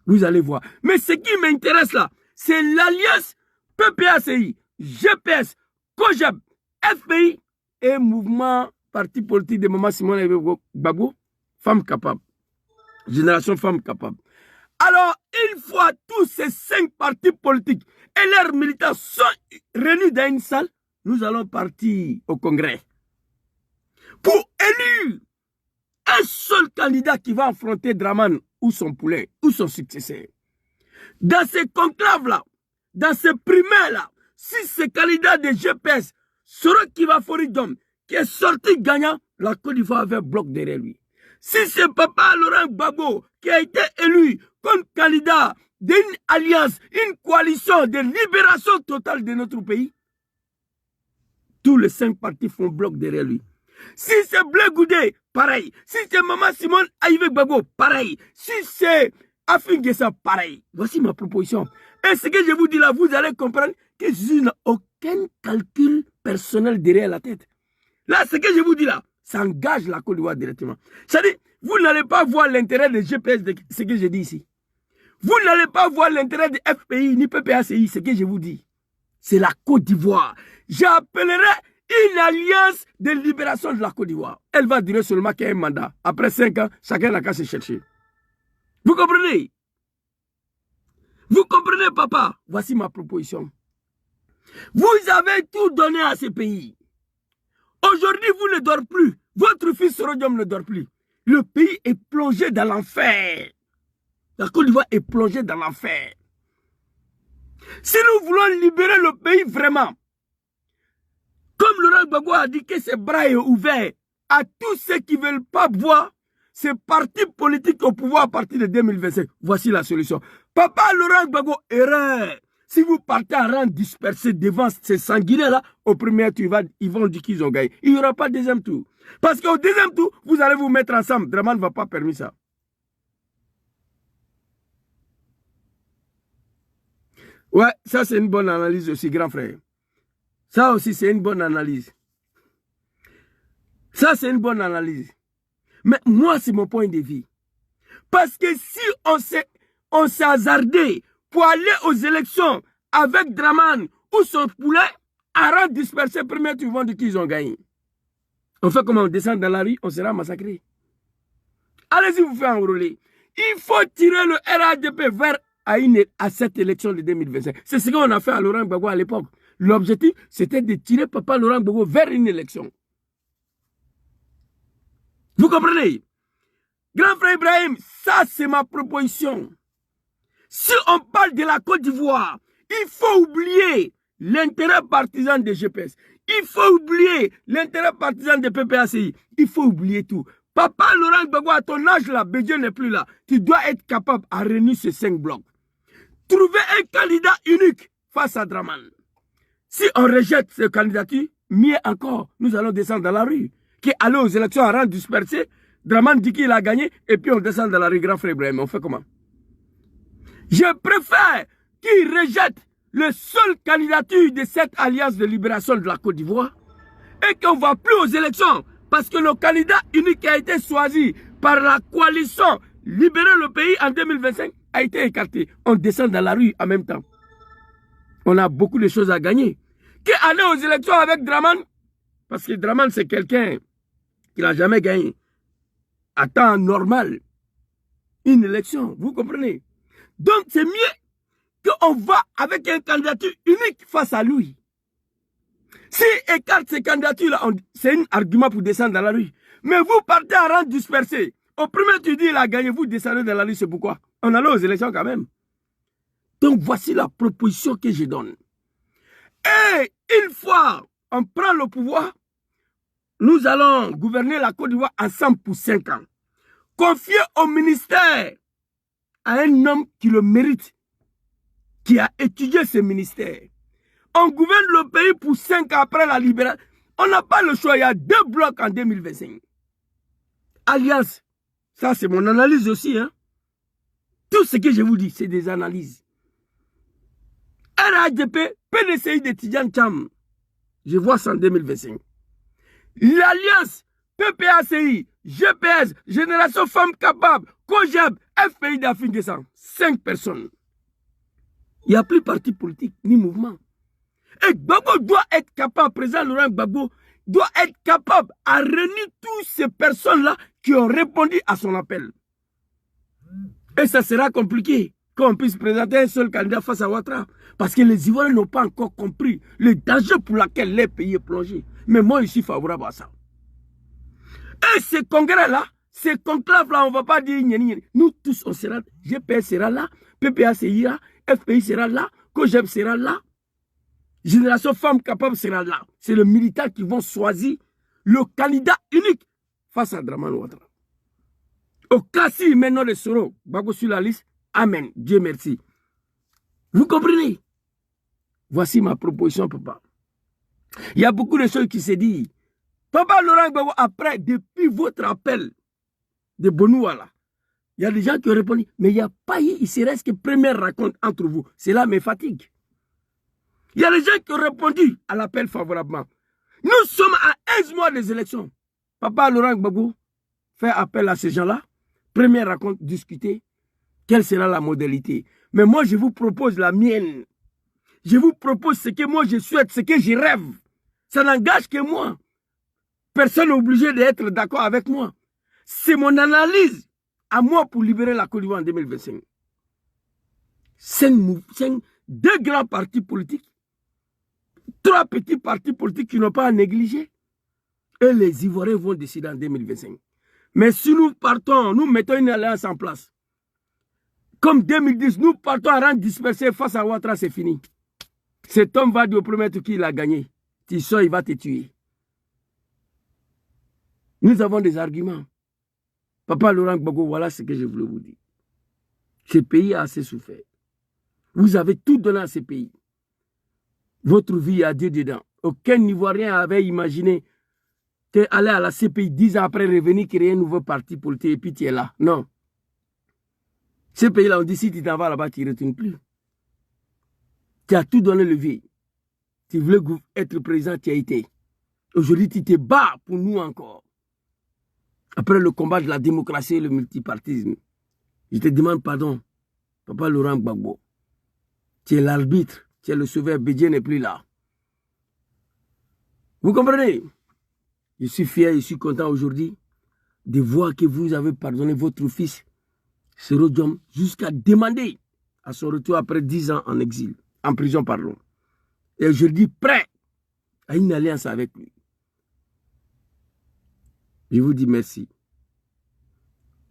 vous allez voir. Mais ce qui m'intéresse là, c'est l'alliance PPACI, GPS, Kojab, FPI et mouvement parti politique de Maman Simone et Gbagbo, femmes capables. Génération femmes capables. Alors, une fois tous ces 5 partis politiques et leurs militants sont réunis dans une salle, nous allons partir au Congrès pour élire un seul candidat qui va affronter Dramane ou son poulain ou son successeur. Dans ces conclaves-là, dans ces primaires-là, si ce candidat de GPS, Soro Kivaforidom, qui est sorti gagnant, la Côte d'Ivoire avait un bloc derrière lui. Si c'est Papa Laurent Gbagbo qui a été élu comme candidat d'une alliance, une coalition de libération totale de notre pays, tous les 5 partis font bloc derrière lui. Si c'est Blé Goudé, pareil. Si c'est Maman Simone Aïvé Gbagbo, pareil. Si c'est Afin Guessa, pareil. Voici ma proposition. Et ce que je vous dis là, vous allez comprendre que je n'ai aucun calcul personnel derrière la tête. Là, ce que je vous dis là, ça engage la Côte d'Ivoire directement. C'est-à-dire, vous n'allez pas voir l'intérêt de GPS de ce que je dis ici. Vous n'allez pas voir l'intérêt de FPI ni PPACI, ce que je vous dis. C'est la Côte d'Ivoire. J'appellerai une alliance de libération de la Côte d'Ivoire. Elle va durer seulement qu'un mandat. Après 5 ans, chacun n'a qu'à se chercher. Vous comprenez? Vous comprenez, papa? Voici ma proposition. Vous avez tout donné à ce pays. Aujourd'hui, vous ne dormez plus. Votre fils Sorodium ne dort plus. Le pays est plongé dans l'enfer. La Côte d'Ivoire est plongée dans l'enfer. Si nous voulons libérer le pays vraiment, comme Laurent Gbagbo a dit que ses bras sont ouverts à tous ceux qui ne veulent pas voir ces partis politiques au pouvoir à partir de 2025. Voici la solution. Papa Laurent Gbagbo, erreur. Si vous partez à rang dispersé devant ces sanguinaires-là, au premier tour, ils vont dire qu'ils ont gagné. Il n'y aura pas de deuxième tour. Parce qu'au deuxième tour, vous allez vous mettre ensemble. Dramane ne va pas permettre ça. Ouais, ça c'est une bonne analyse aussi, grand frère. Ça aussi, c'est une bonne analyse. Ça, c'est une bonne analyse. Mais moi, c'est mon point de vue. Parce que si on s'est hasardé pour aller aux élections avec Dramane ou son poulet, à rang dispersé, premier tour, ils vont dire qu'ils ont gagné. On fait comment? On descend dans la rue, on sera massacré. Allez-y, vous faites enrôler. Il faut tirer le RADP vers à cette élection de 2025. C'est ce qu'on a fait à Laurent Gbagbo à l'époque. L'objectif, c'était de tirer Papa Laurent Gbagbo vers une élection. Vous comprenez? Grand frère Ibrahim, ça c'est ma proposition. Si on parle de la Côte d'Ivoire, il faut oublier l'intérêt partisan de GPS. Il faut oublier l'intérêt partisan de PPACI. Il faut oublier tout. Papa Laurent Gbagbo, à ton âge là, Bédieu n'est plus là. Tu dois être capable à réunir ces 5 blocs. Trouver un candidat unique face à Dramane. Si on rejette cette candidature, mieux encore, nous allons descendre dans la rue. Qui aller aux élections à rang dispersé, Dramane dit qu'il a gagné, et puis on descend dans la rue, grand frère Ibrahim. On fait comment? Je préfère qu'il rejette le seul candidature de cette alliance de libération de la Côte d'Ivoire et qu'on ne va plus aux élections parce que le candidat unique qui a été choisi par la coalition Libérer le pays en 2025 a été écarté. On descend dans la rue en même temps. On a beaucoup de choses à gagner. Qu'aller aux élections avec Dramane, parce que Dramane c'est quelqu'un qui n'a jamais gagné à temps normal une élection, vous comprenez? Donc c'est mieux qu'on va avec une candidature unique face à lui. Si écarte ces candidatures-là, c'est un argument pour descendre dans la rue. Mais vous partez à rang dispersé. Au premier tu dis il a gagné, vous descendez dans la rue, c'est pourquoi? On allait aux élections quand même. Donc voici la proposition que je donne. Et une fois on prend le pouvoir, nous allons gouverner la Côte d'Ivoire ensemble pour 5 ans. Confier au ministère à un homme qui le mérite, qui a étudié ce ministère. On gouverne le pays pour 5 ans après la libération. On n'a pas le choix, il y a 2 blocs en 2025. Alliance, ça c'est mon analyse aussi. Hein? Tout ce que je vous dis, c'est des analyses. RADP, PDCI de Tidjane Cham, je vois ça en 2025. L'Alliance, PPACI, GPS, Génération Femmes Capables, COGEB, FPI d'Afrique des 5 personnes. Il n'y a plus parti politique ni mouvement. Et Gbagbo doit être capable, président Laurent Gbagbo, doit être capable à réunir toutes ces personnes-là qui ont répondu à son appel. Et ça sera compliqué. qu'on puisse présenter un seul candidat face à Ouattara. Parce que les Ivoiriens n'ont pas encore compris le danger pour lequel les pays est plongé. Mais moi, je suis favorable à ça. Et ce congrès-là, ces conclaves-là, on ne va pas dire nous tous, on sera, GPS sera là, PPA sera là, FPI sera là, COGEP sera là, Génération Femmes Capables sera là. C'est le militaire qui vont choisir le candidat unique face à Dramane Ouattara. Au cas si maintenant le Soro, Bago sur la liste, amen, Dieu merci. Vous comprenez? Voici ma proposition, papa. Il y a beaucoup de choses qui se disent. Papa Laurent Gbagbo, après, depuis votre appel de Bonouala, il y a des gens qui ont répondu, mais il n'y a pas eu, il se reste que première raconte entre vous. Cela me fatigue. Il y a des gens qui ont répondu à l'appel favorablement. Nous sommes à 11 mois des élections. Papa Laurent Gbagbo fait appel à ces gens-là. Première raconte, discuter. Quelle sera la modalité? Mais moi, je vous propose la mienne. Je vous propose ce que moi je souhaite, ce que je rêve. Ça n'engage que moi. Personne n'est obligé d'être d'accord avec moi. C'est mon analyse à moi pour libérer la Côte d'Ivoire en 2025. C'est deux grands partis politiques, 3 petits partis politiques qui n'ont pas à négliger. Et les Ivoiriens vont décider en 2025. Mais si nous partons, nous mettons une alliance en place. Comme 2010, nous partons à rang dispersé face à Ouattara, c'est fini. Cet homme va dire au premier tour qu'il a gagné. Tu sors, il va te tuer. Nous avons des arguments. Papa Laurent Gbagbo, voilà ce que je voulais vous dire. Ce pays a assez souffert. Vous avez tout donné à ce pays. Votre vie a Dieu dedans. Aucun Ivoirien avait imaginé aller à la CPI 10 ans après revenir créer un nouveau parti politique et puis tu es là. Non. Ce pays-là, on dit si tu t'en vas là-bas, tu ne retournes plus. Tu as tout donné le vie. Tu voulais être président, tu as été. Aujourd'hui, tu te bats pour nous encore. Après le combat de la démocratie et le multipartisme, je te demande pardon, Papa Laurent Gbagbo. Tu es l'arbitre, tu es le sauveur, Bédié n'est plus là. Vous comprenez? Je suis fier, je suis content aujourd'hui de voir que vous avez pardonné votre fils, Soro Diom, jusqu'à demander à son retour après 10 ans en exil, en prison, pardon. Et je dis prêt à une alliance avec lui. Je vous dis merci.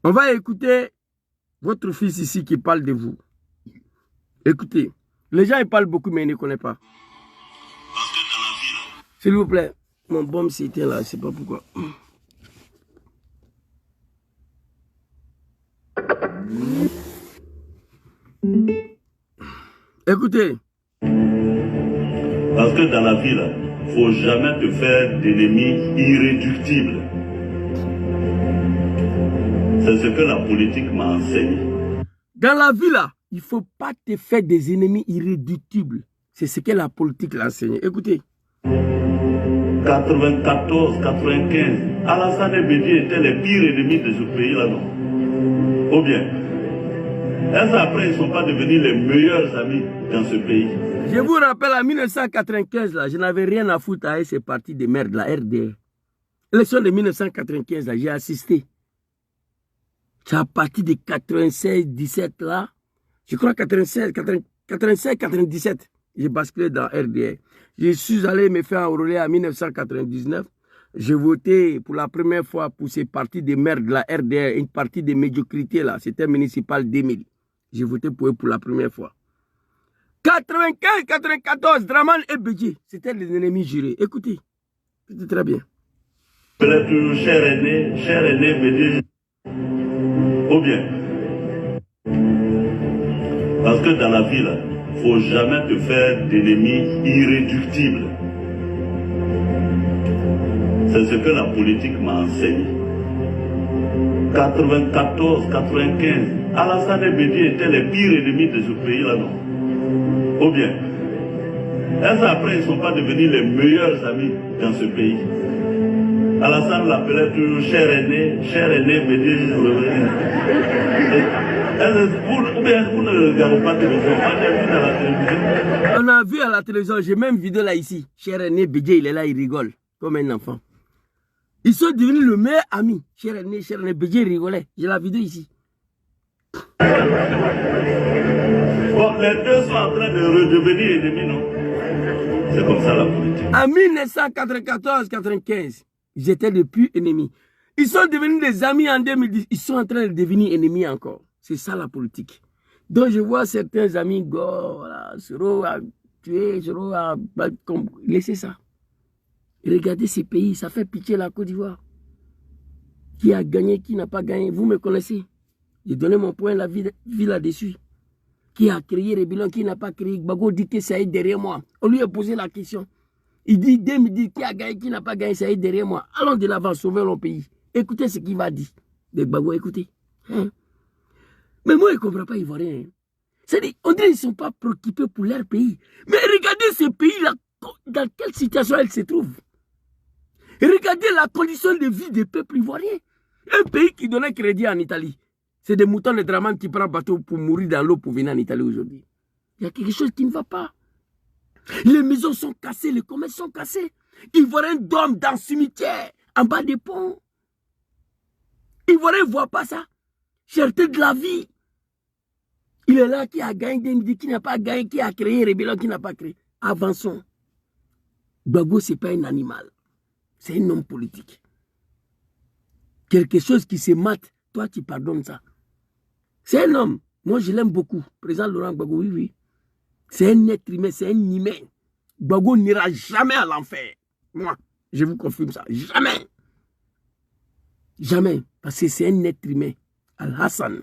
On va écouter votre fils ici qui parle de vous. Écoutez, les gens ils parlent beaucoup mais ils ne connaissent pas. S'il vous plaît, mon bombe s'éteint là, je ne sais pas pourquoi. Écoutez. Parce que dans la vie, il ne faut jamais te faire d'ennemis irréductibles. C'est ce que la politique m'a enseigné. Dans la vie, là, il ne faut pas te faire des ennemis irréductibles. C'est ce que la politique l'a enseigné. Écoutez. 94, 95, Alassane et Bédié étaient les pires ennemis de ce pays-là, non? Ou bien, est-ce après, ils ne sont pas devenus les meilleurs amis dans ce pays? Je vous rappelle, en 1995, là, je n'avais rien à foutre avec ces partis de merde, la RDR. L'élection de 1995, là, j'ai assisté. C'est à partir de 96, 17 là, je crois 96, 97, j'ai basculé dans RDR. Je suis allé me faire enrôler en 1999. J'ai voté pour la première fois pour ces partis de merde, la RDR, une partie de médiocrité là, c'était municipal 2000. J'ai voté pour eux pour la première fois. 95, 94, Dramane et Bédié, c'était les ennemis jurés. Écoutez, c'était très bien. Cher aîné, Bédié. Ou bien, parce que dans la vie, il ne faut jamais te faire d'ennemis irréductibles. C'est ce que la politique m'a enseigné. 94, 95, Alassane et Bédié étaient les pires ennemis de ce pays-là, non? Ou bien, est-ce après, ils ne sont pas devenus les meilleurs amis dans ce pays? Alassane l'appelait toujours cher aîné, Bédié. Vous ne regardez pas télévision. On a vu à la télévision, j'ai même vidéo là ici. Cher aîné, Bédié, il est là, il rigole comme un enfant. Ils sont devenus le meilleur ami. Cher aîné, Bédié rigolait. J'ai la vidéo ici. Bon, les deux sont en train de redevenir ennemis, non? C'est comme ça la politique. En 1994-95, ils étaient depuis ennemis. Ils sont devenus des amis en 2010. Ils sont en train de devenir ennemis encore. C'est ça la politique. Donc je vois certains amis, voilà, Soro a tué, Soro a... Laissez ça. Regardez ces pays, ça fait pitié la Côte d'Ivoire. Qui a gagné, qui n'a pas gagné, vous me connaissez. J'ai donné mon point de vie là-dessus. Qui a créé Rébellion, qui n'a pas créé. Gbagbo dit que ça est derrière moi. On lui a posé la question. Il dit, qui a gagné, qui n'a pas gagné, ça est derrière moi. Allons de l'avant, sauver mon pays. Écoutez ce qu'il va dire. De Gbagbo, écoutez. Hein? Mais moi, je ne comprends pas Ivoirien. Hein? C'est-à-dire, on dirait qu'ils ne sont pas préoccupés pour leur pays. Mais regardez ce pays-là, dans quelle situation elle se trouve. Regardez la condition de vie des peuples ivoiriens. Un pays qui donnait crédit en Italie. C'est des moutons de Draman qui prennent bateau pour mourir dans l'eau pour venir en Italie aujourd'hui. Il y a quelque chose qui ne va pas. Les maisons sont cassées, les commerces sont cassés. Ivoiriens dorment dans le cimetière, en bas des ponts. Ivoiriens ne voient pas ça. Cherté de la vie. Il est là qui a gagné, qui n'a pas gagné, qui a créé Rébellion, qui n'a pas créé. Avançons. Gbagbo, ce n'est pas un animal. C'est un homme politique. Quelque chose qui se mate, toi tu pardonnes ça. C'est un homme. Moi je l'aime beaucoup. Président Laurent Gbagbo, oui, oui. C'est un être humain, c'est un humain. Gbagbo n'ira jamais à l'enfer. Moi, je vous confirme ça. Jamais. Jamais. Parce que c'est un être humain. Al-Hassan.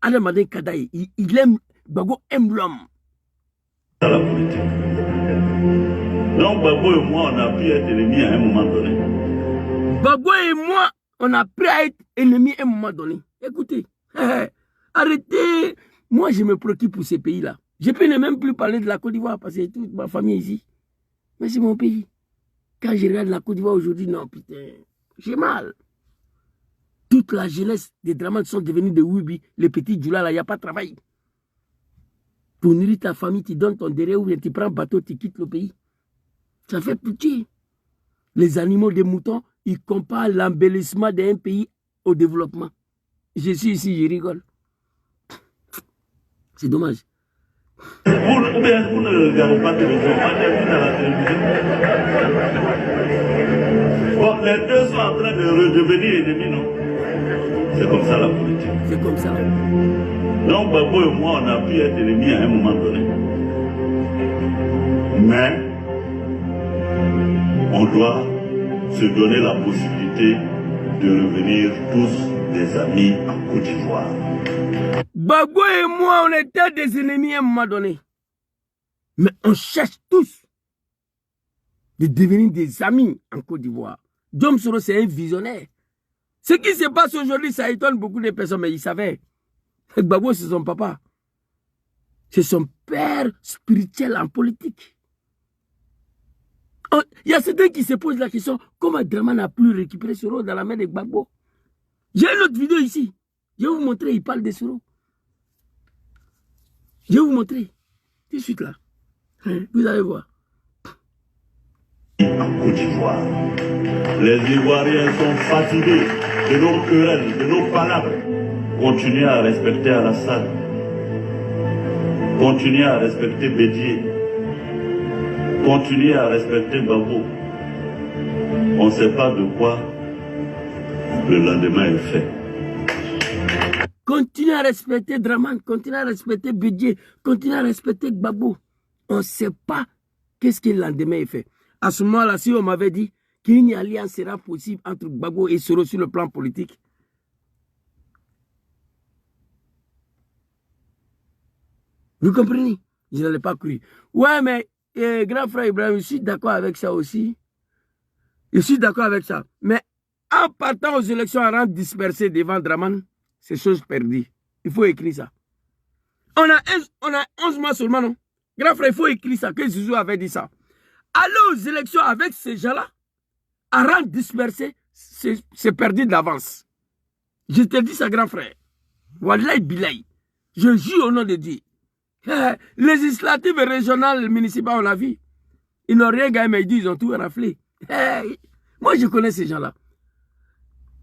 Adam Adé Kadaï, il aime, Gbagbo aime l'homme. C'est la politique. Donc Gbagbo et moi, on a pu être ennemis à un moment donné. Gbagbo et moi, on a pu être ennemis à un moment donné. Écoutez, arrêtez. Moi, je me préoccupe pour ces pays-là. Je peux ne même plus parler de la Côte d'Ivoire parce que toute ma famille est ici. Mais c'est mon pays. Quand je regarde la Côte d'Ivoire aujourd'hui, non, putain, j'ai mal. Toute la jeunesse des Draman sont devenus des Wibi. Les petits Djoula, là, il n'y a pas de travail. Pour nourrir ta famille, tu donnes ton derrière ou tu prends un bateau, tu quittes le pays. Ça fait pitié. Les animaux des moutons, ils comparent l'embellissement d'un pays au développement. Je suis ici, je rigole. C'est dommage. Vous ne regardez pas de télévision, pas dans la télévision. Bon, les deux sont en train de redevenir ennemis, non? C'est comme ça la politique. C'est comme ça. Donc Gbagbo et moi, on a pu être ennemis à un moment donné. Mais on doit se donner la possibilité de revenir tous des amis en Côte d'Ivoire. Gbagbo et moi, on était des ennemis à un moment donné. Mais on cherche tous de devenir des amis en Côte d'Ivoire. Diom Soro, c'est un visionnaire. Ce qui se passe aujourd'hui, ça étonne beaucoup de personnes, mais ils savaient. Gbagbo, c'est son papa. C'est son père spirituel en politique. Il y a certains qui se posent la question, comment Draman a pu récupérer Soro dans la main de Gbagbo? J'ai une autre vidéo ici. Je vais vous montrer, il parle de Soro. Je vais vous montrer. Tout de suite là. Vous allez voir. En Côte d'Ivoire, les Ivoiriens sont fatigués de nos querelles, de nos palabres. Continuez à respecter Alassane. Continuez à respecter Bédié. Continuez à respecter Gbagbo. On ne sait pas de quoi le lendemain est fait. Continuez à respecter Draman, continuez à respecter Bédié, continuez à respecter Gbagbo. On ne sait pas qu'est-ce que le lendemain est fait. À ce moment-là, si on m'avait dit qu'une alliance sera possible entre Gbagbo et Soro sur le plan politique, vous comprenez? Je n'allais pas cru. Ouais, mais grand frère Ibrahim, je suis d'accord avec ça aussi. Je suis d'accord avec ça. Mais en partant aux élections à rendre dispersé devant Draman, c'est chose perdue. Il faut écrire ça. On a 11 mois seulement, non? Grand frère, il faut écrire ça, que Zizou avait dit ça. Aller aux élections avec ces gens-là, à rendre dispersé, c'est perdu d'avance. Je te dis ça, grand frère. Wallahi billahi. Je jure au nom de Dieu. Législatives régionales, municipales, on l'a vu. Ils n'ont rien gagné, mais ils ont tout raflé. Moi, je connais ces gens-là.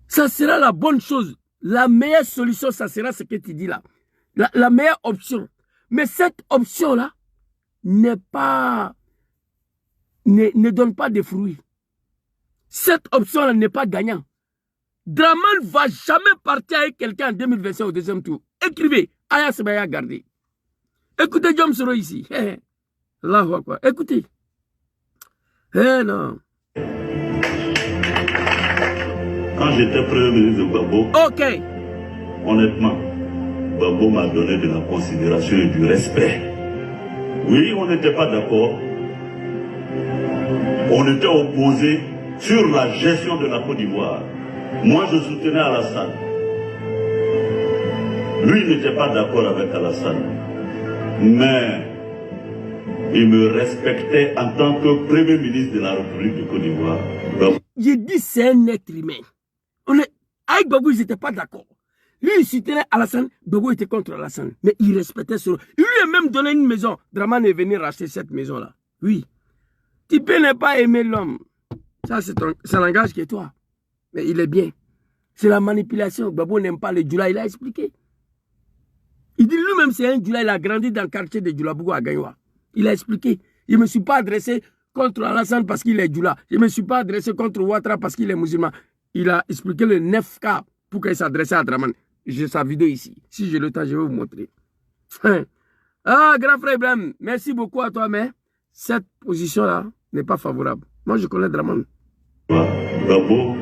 Ça sera la bonne chose. La meilleure solution, ça sera ce que tu dis là. la meilleure option. Mais cette option-là n'est pas, ne donne pas de fruits. Cette option-là n'est pas gagnante. Dramane ne va jamais partir avec quelqu'un en 2025 au deuxième tour. Écrivez, Aya Sebaya gardé. Écoutez Jom Soro ici. Allahu Akbar. Écoutez. Non. Quand j'étais premier ministre de Gbagbo, ok. Honnêtement, Gbagbo m'a donné de la considération et du respect. Oui, on n'était pas d'accord. On était opposés sur la gestion de la Côte d'Ivoire. Moi, je soutenais Alassane. Lui, il n'était pas d'accord avec Alassane. Mais il me respectait en tant que Premier ministre de la République de Côte d'Ivoire. J'ai dit c'est un être humain. Avec Gbagbo, ils n'étaient pas d'accord. Lui, il soutenait Alassane, Gbagbo était contre Alassane. Mais il respectait ce rôle. Il lui a même donné une maison. Dramane est venu racheter cette maison-là. Oui. Tu peux ne pas aimer l'homme. Ça, c'est un langage qui est toi. Mais il est bien. C'est la manipulation. Gbagbo n'aime pas les Djoula. Il a expliqué. Il dit lui-même c'est un Djoula. Il a grandi dans le quartier de Djoulabougou à Gagnoua. Il a expliqué. Je ne me suis pas adressé contre Alassane parce qu'il est Djoula. Je ne me suis pas adressé contre Ouattara parce qu'il est musulman. Il a expliqué le 9 cas pour qu'il s'adressait à Dramane. J'ai sa vidéo ici. Si j'ai le temps, je vais vous montrer. Ah, grand frère Ibrahim, merci beaucoup à toi, mais cette position-là n'est pas favorable. Moi, je connais Dramane. Gbagbo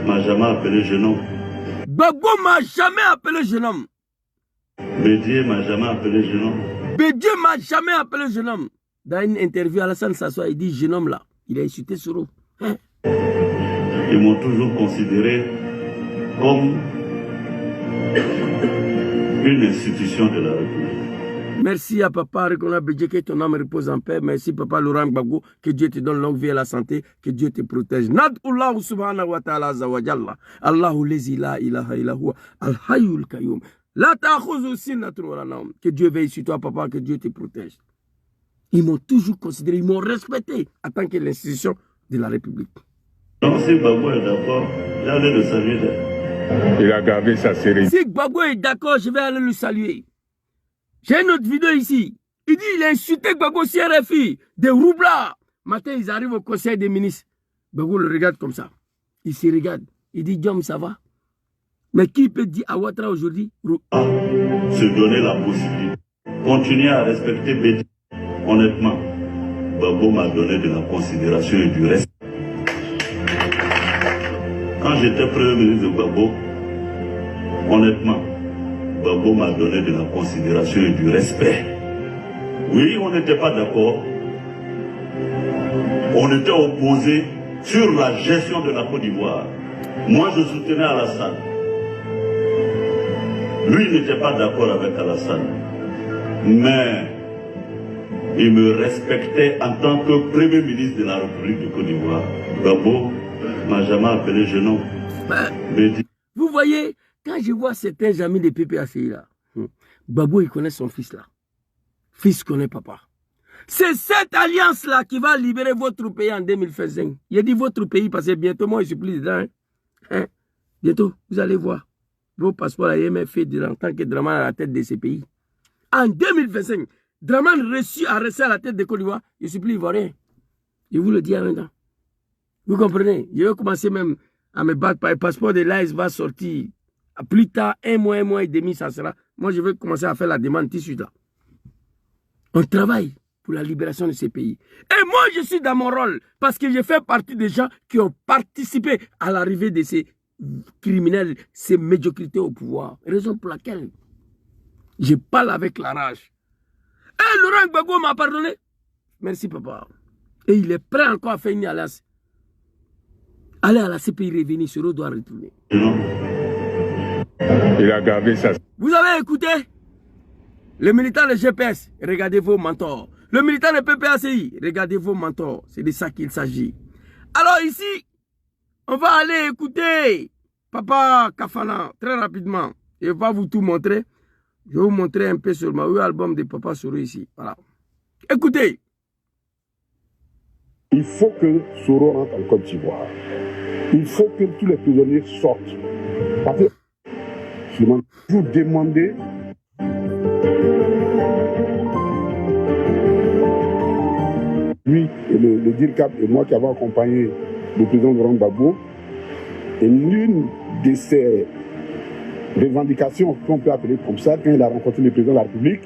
m'a jamais appelé jeune homme. Gbagbo m'a jamais appelé jeune homme. Bédié m'a jamais appelé jeune homme. Bédié m'a jamais appelé jeune homme. Dans une interview, Alassane s'assoit, il dit jeune homme là. Il a insulté Soro. Ils m'ont toujours considéré comme une institution de la République. Merci à papa Rekona Bédié, que ton âme repose en paix. Merci papa Laurent Gbagbo, que Dieu te donne longue vie et la santé, que Dieu te protège. Nad'Allahu subhanahu wa ta'ala azza wa jalla. Allahu lezi la ilaha illa huwa al-hayyul qayyum. La ta'khudhu sinatun wa la nawm. Que Dieu veille sur toi papa, que Dieu te protège. Ils m'ont toujours considéré, ils m'ont respecté en tant que l'institution de la République. Donc si Gbagbo est d'accord, j'allais le saluer. Il a gardé sa sérénité. Si Gbagbo est d'accord, je vais aller le saluer. J'ai une autre vidéo ici. Il dit il a insulté Gbagbo sur RFI, des roublards. Matin, ils arrivent au conseil des ministres. Gbagbo le regarde comme ça. Il se regarde. Il dit Diom, ça va? Mais qui peut dire à Ouattara aujourd'hui? Se donner la possibilité. Continuer à respecter Bédi. Honnêtement, Gbagbo m'a donné de la considération et du respect. Quand j'étais premier ministre de Gbagbo, honnêtement, Gbagbo m'a donné de la considération et du respect. Oui, on n'était pas d'accord. On était opposés sur la gestion de la Côte d'Ivoire. Moi, je soutenais Alassane. Lui, il n'était pas d'accord avec Alassane. Mais il me respectait en tant que Premier ministre de la République de Côte d'Ivoire. Gbagbo m'a jamais appelé jeune homme. Vous voyez, quand je vois certains amis de PPACI là, Gbagbo il connaît son fils là. Fils connaît papa. C'est cette alliance là qui va libérer votre pays en 2025. Il a dit votre pays parce que bientôt moi je suis plus dedans. Bientôt, vous allez voir. Vos passeports à IMF en tant que Dramane à la tête de ces pays. En 2025, Dramane reçu à rester à la tête de Côte d'Ivoire, je ne suis plus ivoirien. Je vous le dis maintenant. Vous comprenez? Je vais commencer même à me battre par le passeport de l'AS va sortir. À plus tard, un mois et demi, ça sera. Moi, je vais commencer à faire la demande tout de suite là. On travaille pour la libération de ces pays. Et moi, je suis dans mon rôle parce que je fais partie des gens qui ont participé à l'arrivée de ces criminels, ces médiocrités au pouvoir. Raison pour laquelle je parle avec la rage. Et Laurent Gbagbo m'a pardonné. Merci, papa. Et il est prêt encore à faire une alliance. Allez à la CPI, revenir, Soro doit retourner. Il a gardé sa... Vous avez écouté? Le militant de GPS, regardez vos mentors. Le militant de PPACI, regardez vos mentors. C'est de ça qu'il s'agit. Alors ici, on va aller écouter Papa Kafana très rapidement. Je vais pas vous tout montrer. Je vais vous montrer un peu sur ma album de Papa Soro ici. Voilà. Écoutez. Il faut que Soro rentre en Côte d'Ivoire. Il faut que tous les prisonniers sortent. Parce que vous demandez lui et le DIRCAP et moi qui avons accompagné le président Laurent Gbagbo. Et l'une de ses revendications, qu'on peut appeler comme ça, quand il a rencontré le président de la République,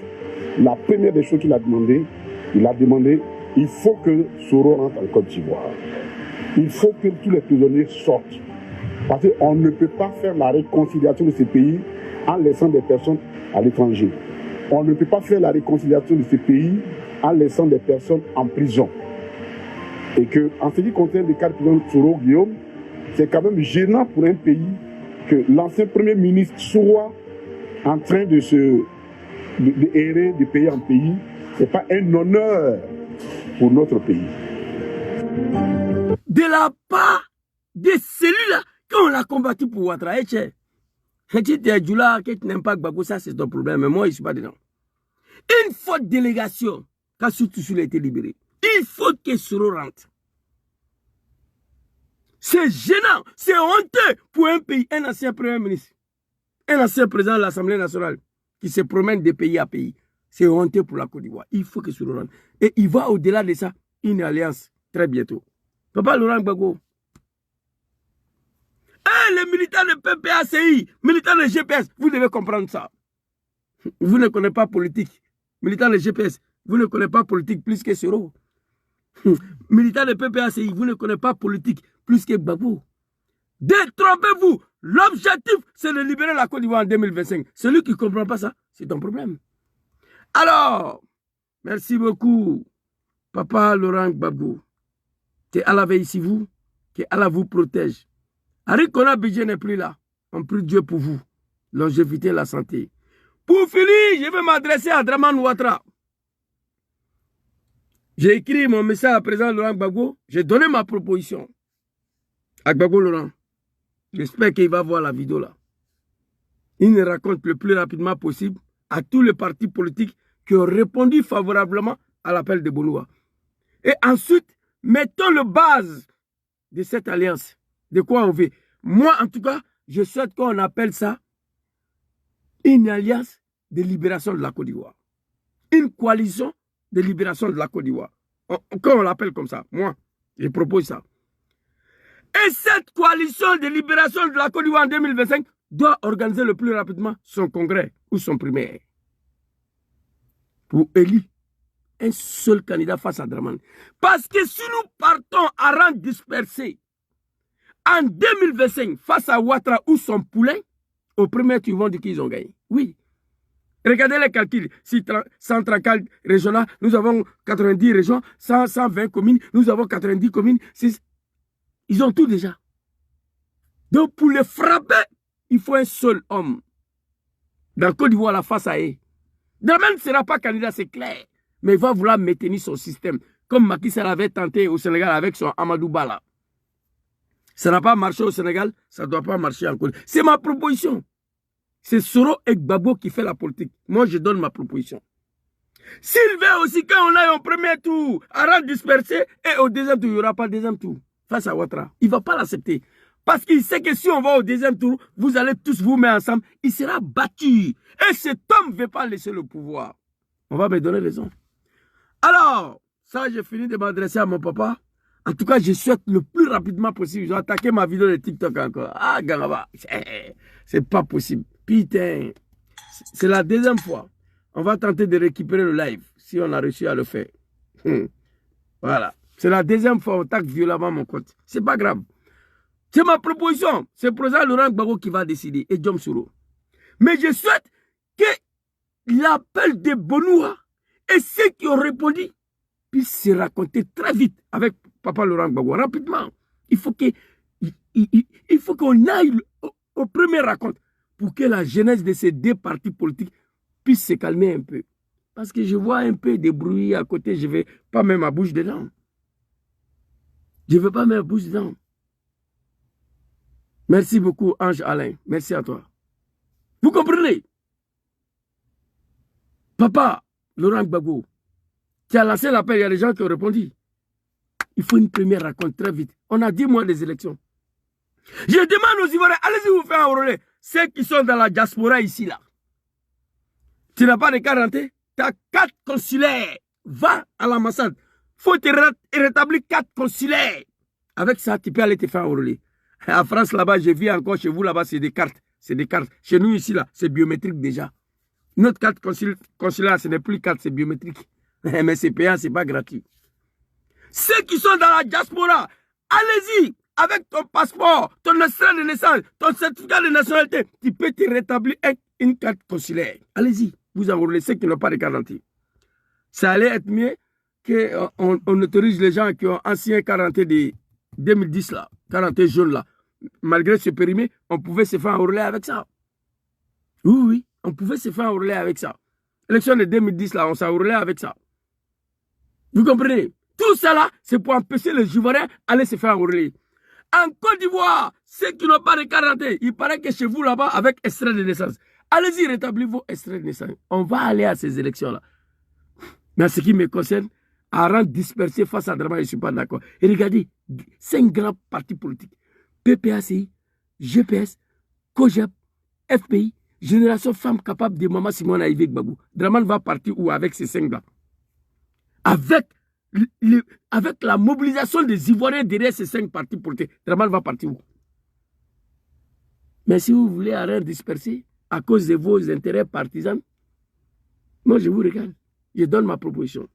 la première des choses qu'il a demandé, il faut que Soro rentre en Côte d'Ivoire. Il faut que tous les prisonniers sortent. Parce qu'on ne peut pas faire la réconciliation de ces pays en laissant des personnes à l'étranger. On ne peut pas faire la réconciliation de ces pays en laissant des personnes en prison. Et que, en ce qui concerne le cas du président Soro Guillaume, c'est quand même gênant pour un pays que l'ancien Premier ministre soit en train de errer de pays en pays. Ce n'est pas un honneur pour notre pays. De la part de celui-là, quand on l'a combattu pour Ouattara, tu es Djoula, que tu n'aimes pas Gbagbo, ça c'est ton problème, mais moi je ne suis pas dedans. Une fois délégation, quand surtout il a été libéré, il faut que Soro rentre. C'est gênant, c'est honteux pour un pays, un ancien premier ministre, un ancien président de l'Assemblée nationale qui se promène de pays à pays. C'est honteux pour la Côte d'Ivoire. Il faut que Soro rentre. Et il va au-delà de ça, une alliance très bientôt. Papa Laurent Gbagbo. Les militants de PPACI, militants de GPS, vous devez comprendre ça. Vous ne connaissez pas politique. Militants de GPS, vous ne connaissez pas politique plus que Soro. Militants de PPACI, vous ne connaissez pas politique plus que Gbagbo. Détrompez-vous. L'objectif, c'est de libérer la Côte d'Ivoire en 2025. Celui qui ne comprend pas ça, c'est ton problème. Alors, merci beaucoup, Papa Laurent Gbagbo. Que Allah veille ici vous, que Allah vous protège. Harry Kona Bidje n'est plus là. On prie Dieu pour vous. Longévité, la santé. Pour finir, je vais m'adresser à Draman Ouattara. J'ai écrit mon message à président Laurent Gbagbo. J'ai donné ma proposition à Gbagbo Laurent. J'espère qu'il va voir la vidéo là. Il me raconte le plus rapidement possible à tous les partis politiques qui ont répondu favorablement à l'appel de Bonoua. Et ensuite, mettons le base de cette alliance. De quoi on veut. Moi, en tout cas, je souhaite qu'on appelle ça une alliance de libération de la Côte d'Ivoire. Une coalition de libération de la Côte d'Ivoire. Quand on l'appelle comme ça, moi, je propose ça. Et cette coalition de libération de la Côte d'Ivoire en 2025 doit organiser le plus rapidement son congrès ou son primaire. Pour élire un seul candidat face à Dramane. Parce que si nous partons à rang dispersé, en 2025, face à Ouattara ou son poulain, au premier tour, ils vont dire qu'ils ont gagné. Oui. Regardez les calculs. Si 134 régionales, nous avons 90 régions, 120 communes, nous avons 90 communes. Ils ont tout déjà. Donc pour les frapper, il faut un seul homme. Dans Côte d'Ivoire, la face à eux. Dramane ne sera pas candidat, c'est clair. Mais il va vouloir maintenir son système. Comme Macky Sall avait tenté au Sénégal avec son Amadou Bala. Ça n'a pas marché au Sénégal, ça ne doit pas marcher en Côte d'Ivoire. C'est ma proposition. C'est Soro et Gbagbo qui fait la politique. Moi, je donne ma proposition. S'il veut aussi, quand on a un premier tour, à rang dispersé, et au deuxième tour, il n'y aura pas de deuxième tour face à Ouattara. Il ne va pas l'accepter. Parce qu'il sait que si on va au deuxième tour, vous allez tous vous mettre ensemble, il sera battu. Et cet homme ne veut pas laisser le pouvoir. On va me donner raison. Alors, ça, j'ai fini de m'adresser à mon papa. En tout cas, je souhaite le plus rapidement possible. Ils ont attaqué ma vidéo de TikTok encore. Ah, Garaba, c'est pas possible. Putain, c'est la deuxième fois. On va tenter de récupérer le live, si on a réussi à le faire. Voilà. C'est la deuxième fois qu'on attaque violemment mon compte. C'est pas grave. C'est ma proposition. C'est le président Laurent Gbagbo qui va décider. Et Djom Soro. Mais je souhaite que l'appel de Bonoua et ceux qui ont répondu puissent se raconter très vite avec Papa Laurent Gbagbo. Rapidement. Il faut qu'on aille au premier raconte pour que la jeunesse de ces deux partis politiques puisse se calmer un peu. Parce que je vois un peu de bruit à côté. Je ne vais pas mettre ma bouche dedans. Je ne veux pas mettre ma bouche dedans. Merci beaucoup, Ange Alain. Merci à toi. Vous comprenez? Papa Laurent Gbagbo, qui a lancé l'appel, il y a des gens qui ont répondu. Il faut une première raconte très vite. On a 10 mois des élections. Je demande aux Ivoiriens, allez-y vous faire enrôler. Ceux qui sont dans la diaspora ici, là. Tu n'as pas de carte rentrée? Tu as 4 consulaires. Va à l'ambassade. faut te rétablir 4 consulaires. Avec ça, tu peux aller te faire enrôler. En France, là-bas, j'ai vu encore chez vous, là-bas, c'est des cartes. C'est des cartes. Chez nous, ici, là, c'est biométrique déjà. Notre carte consulaire, ce n'est plus carte, c'est biométrique. Mais c'est payant, c'est pas gratuit. Ceux qui sont dans la diaspora, allez-y, avec ton passeport, ton extrait de naissance, ton certificat de nationalité, tu peux te rétablir une carte consulaire. Allez-y, vous enrôlez ceux qui n'ont pas de carte d'identité. Ça allait être mieux qu'on autorise les gens qui ont ancien quarantaine de 2010 là, quarantaine jaune là. Malgré ce périmètre, on pouvait se faire enrôler avec ça. Oui, oui, on pouvait se faire enrôler avec ça. L'élection de 2010 là, on s'est enrôlé avec ça. Vous comprenez? Tout ça là, c'est pour empêcher les Ivoiriens d'aller se faire enrôler. En Côte d'Ivoire, ceux qui n'ont pas de quarantaine, il paraît que chez vous là-bas, avec extrait de naissance, allez-y, rétablir vos extraits de naissance. On va aller à ces élections-là. Mais en ce qui me concerne, à rendre dispersé face à Dramane, je ne suis pas d'accord. Et regardez, 5 grands partis politiques. PPACI, GPS, COGEP, FPI, Génération Femmes Capables de Maman Simone Aïvé Gbagbo. Dramane va partir où avec ces 5-là? Avec la mobilisation des Ivoiriens derrière ces 5 partis politiques, Dramane va partir où? Mais si vous voulez arrêter disperser à cause de vos intérêts partisans, moi je vous regarde, je donne ma proposition.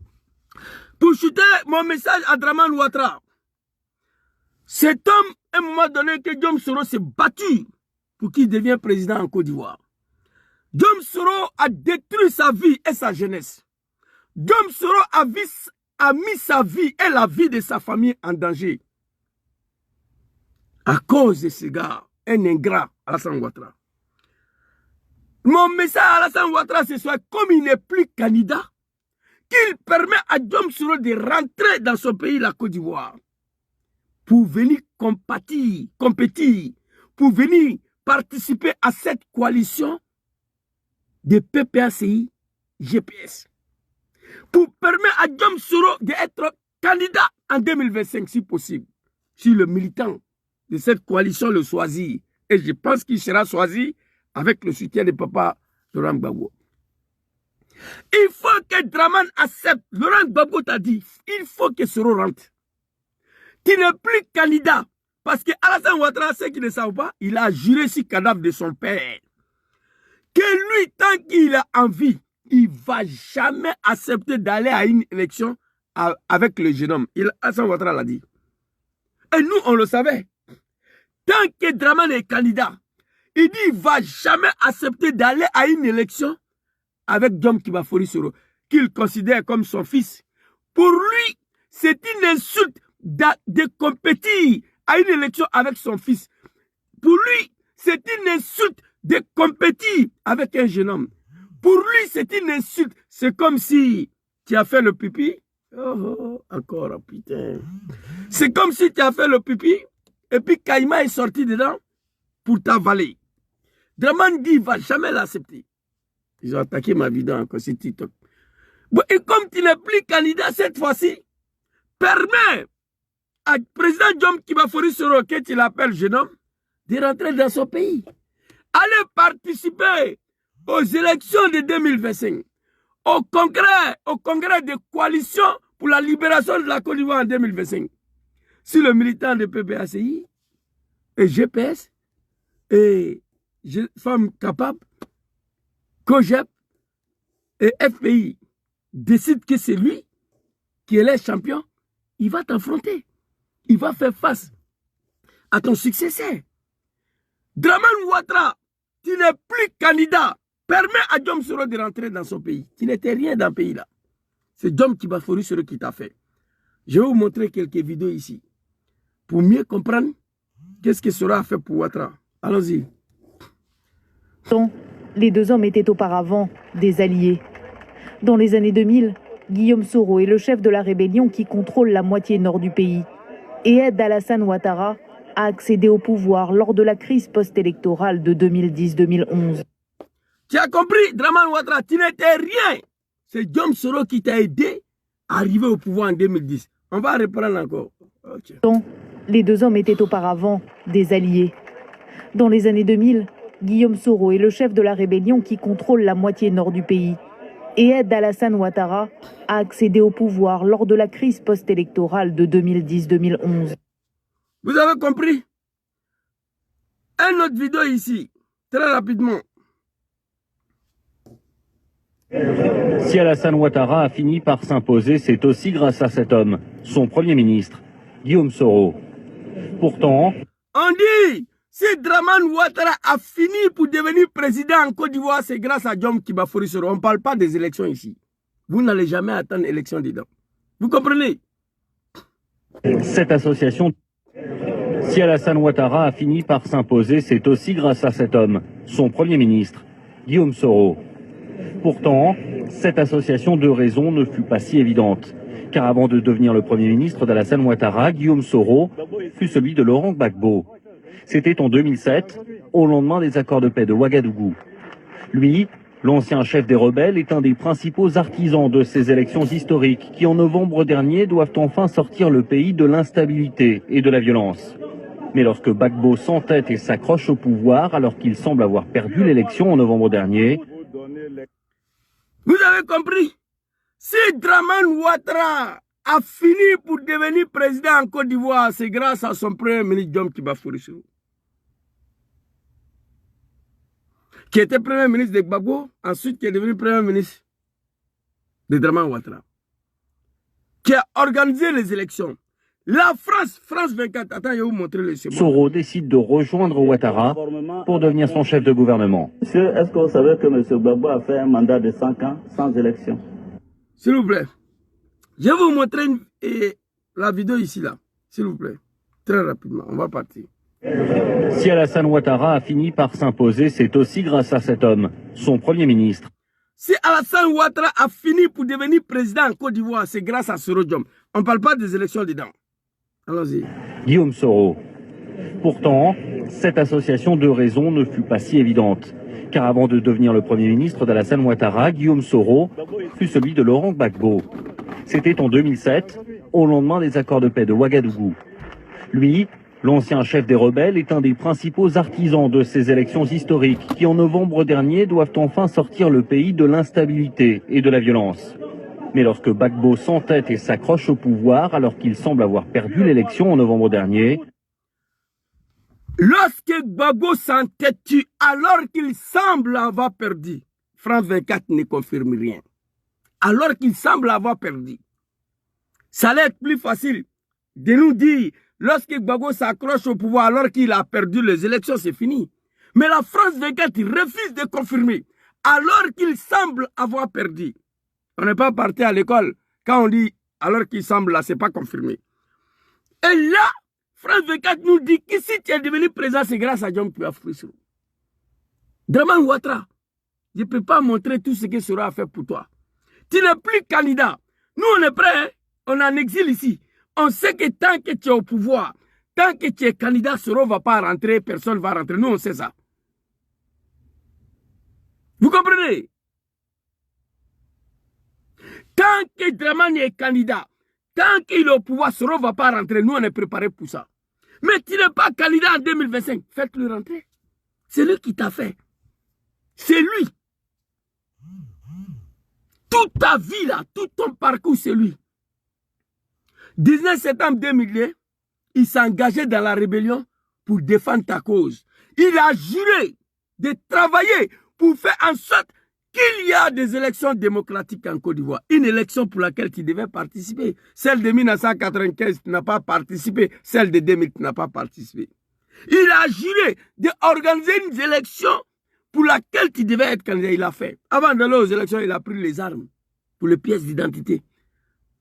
Pour chuter mon message à Dramane Ouattara, cet homme, à un moment donné, que Guillaume Soro s'est battu pour qu'il devienne président en Côte d'Ivoire. Guillaume Soro a détruit sa vie et sa jeunesse. Guillaume Soro a mis sa vie et la vie de sa famille en danger. À cause de ce gars, un ingrat, Alassane Ouattara. Mon message à Alassane Ouattara ce soir, comme il n'est plus candidat, qu'il permet à Guillaume Soro de rentrer dans son pays, la Côte d'Ivoire, pour venir compétir, pour venir participer à cette coalition de PPACI GPS. Pour permettre à Guillaume Soro d'être candidat en 2025 si possible. Si le militant de cette coalition le choisit, et je pense qu'il sera choisi avec le soutien de papa Laurent Gbagbo. Il faut que Dramane accepte. Laurent Gbagbo t'a dit, il faut que Soro rentre. Tu n'es plus candidat. Parce que Alassane Ouattara, ceux qui ne savent pas, il a juré sur le cadavre de son père. Que lui, tant qu'il a envie, il ne va jamais accepter d'aller à une élection avec le jeune homme. Alassane Ouattara l'a dit. Et nous, on le savait. Tant que Dramane est candidat, il dit qu'il ne va jamais accepter d'aller à une élection avec Guillaume Kibafori Soro, qu'il considère comme son fils. Pour lui, c'est une insulte de compétir à une élection avec son fils. Pour lui, c'est une insulte de compétir avec un jeune homme. Pour lui, c'est une insulte. C'est comme si tu as fait le pipi. Encore, putain. C'est comme si tu as fait le pipi et puis Caïma est sorti dedans pour t'avaler. Dramane dit qu'il ne va jamais l'accepter. Ils ont attaqué ma vidéo encore sur TikTok. Bon, et comme tu n'es plus candidat cette fois-ci, permets à président Guillaume Kibafori Soro, que tu l'appelles jeune homme, de rentrer dans son pays. Allez participer aux élections de 2025, au congrès de coalition pour la libération de la Côte d'Ivoire en 2025. Si le militant de PPACI et GPS et Femmes Capables, COGEP et FPI décident que c'est lui qui est le champion, il va t'affronter. Il va faire face à ton successeur. Dramane Ouattara, tu n'es plus candidat. Permets à Guillaume Soro de rentrer dans son pays. Tu n'étais rien dans le pays là. C'est Guillaume Kibafori Soro qui t'a fait. Je vais vous montrer quelques vidéos ici. Pour mieux comprendre qu'est-ce que Soro a fait pour Ouattara. Allons-y. Les deux hommes étaient auparavant des alliés. Dans les années 2000, Guillaume Soro est le chef de la rébellion qui contrôle la moitié nord du pays et aide Alassane Ouattara à accéder au pouvoir lors de la crise post-électorale de 2010-2011. Tu as compris, Dramane Ouattara, tu n'étais rien. C'est Guillaume Soro qui t'a aidé à arriver au pouvoir en 2010. On va reprendre encore. Okay. Les deux hommes étaient auparavant des alliés. Dans les années 2000, Guillaume Soro est le chef de la rébellion qui contrôle la moitié nord du pays et aide Alassane Ouattara à accéder au pouvoir lors de la crise post-électorale de 2010-2011. Vous avez compris? Un autre vidéo ici, très rapidement. Si Alassane Ouattara a fini par s'imposer, c'est aussi grâce à cet homme, son Premier ministre, Guillaume Soro. Pourtant, on dit, si Dramane Ouattara a fini pour devenir président en Côte d'Ivoire, c'est grâce à Diom Kibafori Soro. On ne parle pas des élections ici. Vous n'allez jamais attendre l'élection dedans. Vous comprenez? Cette association, si Alassane Ouattara a fini par s'imposer, c'est aussi grâce à cet homme, son Premier ministre, Guillaume Soro. Pourtant, cette association de raisons ne fut pas si évidente. Car avant de devenir le Premier ministre d'Alassane Ouattara, Guillaume Soro fut celui de Laurent Gbagbo. C'était en 2007, au lendemain des accords de paix de Ouagadougou. Lui, l'ancien chef des rebelles, est un des principaux artisans de ces élections historiques qui, en novembre dernier, doivent enfin sortir le pays de l'instabilité et de la violence. Mais lorsque Gbagbo s'entête et s'accroche au pouvoir, alors qu'il semble avoir perdu l'élection en novembre dernier, vous avez compris? Si Dramane Ouattara a fini pour devenir président en Côte d'Ivoire, c'est grâce à son premier ministre Diom Kibafori Soro, qui était premier ministre de Gbagbo, ensuite qui est devenu premier ministre de Dramane Ouattara, qui a organisé les élections. La France 24, attends, je vais vous montrer le schéma. Soro décide de rejoindre Ouattara pour devenir son chef de gouvernement. Monsieur, est-ce que vous savez que M. Gbagbo a fait un mandat de 5 ans sans élection? S'il vous plaît. Je vais vous montrer la vidéo ici, là. S'il vous plaît. Très rapidement, on va partir. Si Alassane Ouattara a fini par s'imposer, c'est aussi grâce à cet homme, son Premier ministre. Si Alassane Ouattara a fini pour devenir président en Côte d'Ivoire, c'est grâce à Soro Diom. On ne parle pas des élections dedans. Allons-y. Guillaume Soro. Pourtant, cette association de raisons ne fut pas si évidente. Car avant de devenir le Premier ministre d'Alassane Ouattara, Guillaume Soro fut celui de Laurent Gbagbo. C'était en 2007, au lendemain des accords de paix de Ouagadougou. Lui, l'ancien chef des rebelles, est un des principaux artisans de ces élections historiques qui, en novembre dernier, doivent enfin sortir le pays de l'instabilité et de la violence. Mais lorsque Gbagbo s'entête et s'accroche au pouvoir, alors qu'il semble avoir perdu l'élection en novembre dernier, lorsque Gbagbo s'entête alors qu'il semble avoir perdu, France 24 ne confirme rien. Alors qu'il semble avoir perdu, ça allait être plus facile de nous dire, lorsque Gbagbo s'accroche au pouvoir alors qu'il a perdu les élections, c'est fini. Mais la France 24 refuse de confirmer, alors qu'il semble avoir perdu. On n'est pas parti à l'école quand on dit alors qu'il semble là, c'est pas confirmé. Et là, France 24 nous dit que si tu es devenu président, c'est grâce à Diom Kibafori Soro. Dramane Ouattara, je ne peux pas montrer tout ce que Soro a fait pour toi. Tu n'es plus candidat. Nous, on est prêts, hein? On est en exil ici. On sait que tant que tu es au pouvoir, tant que tu es candidat, Soro ne va pas rentrer, personne ne va rentrer. Nous, on sait ça. Vous comprenez? Tant que Dramane est candidat, tant qu'il est au pouvoir, Soro ne va pas rentrer. Nous, on est préparés pour ça. Mais tu n'es pas candidat en 2025. Faites-le rentrer. C'est lui qui t'a fait. C'est lui. Toute ta vie là, tout ton parcours, c'est lui. 19 septembre 2001, il s'est engagé dans la rébellion pour défendre ta cause. Il a juré de travailler pour faire en sorte qu'il y a des élections démocratiques en Côte d'Ivoire. Une élection pour laquelle tu devais participer. Celle de 1995, tu n'as pas participé. Celle de 2000, tu n'as pas participé. Il a juré d'organiser une élection pour laquelle tu devais être candidat. Il a fait. Avant d'aller aux élections, il a pris les armes pour les pièces d'identité.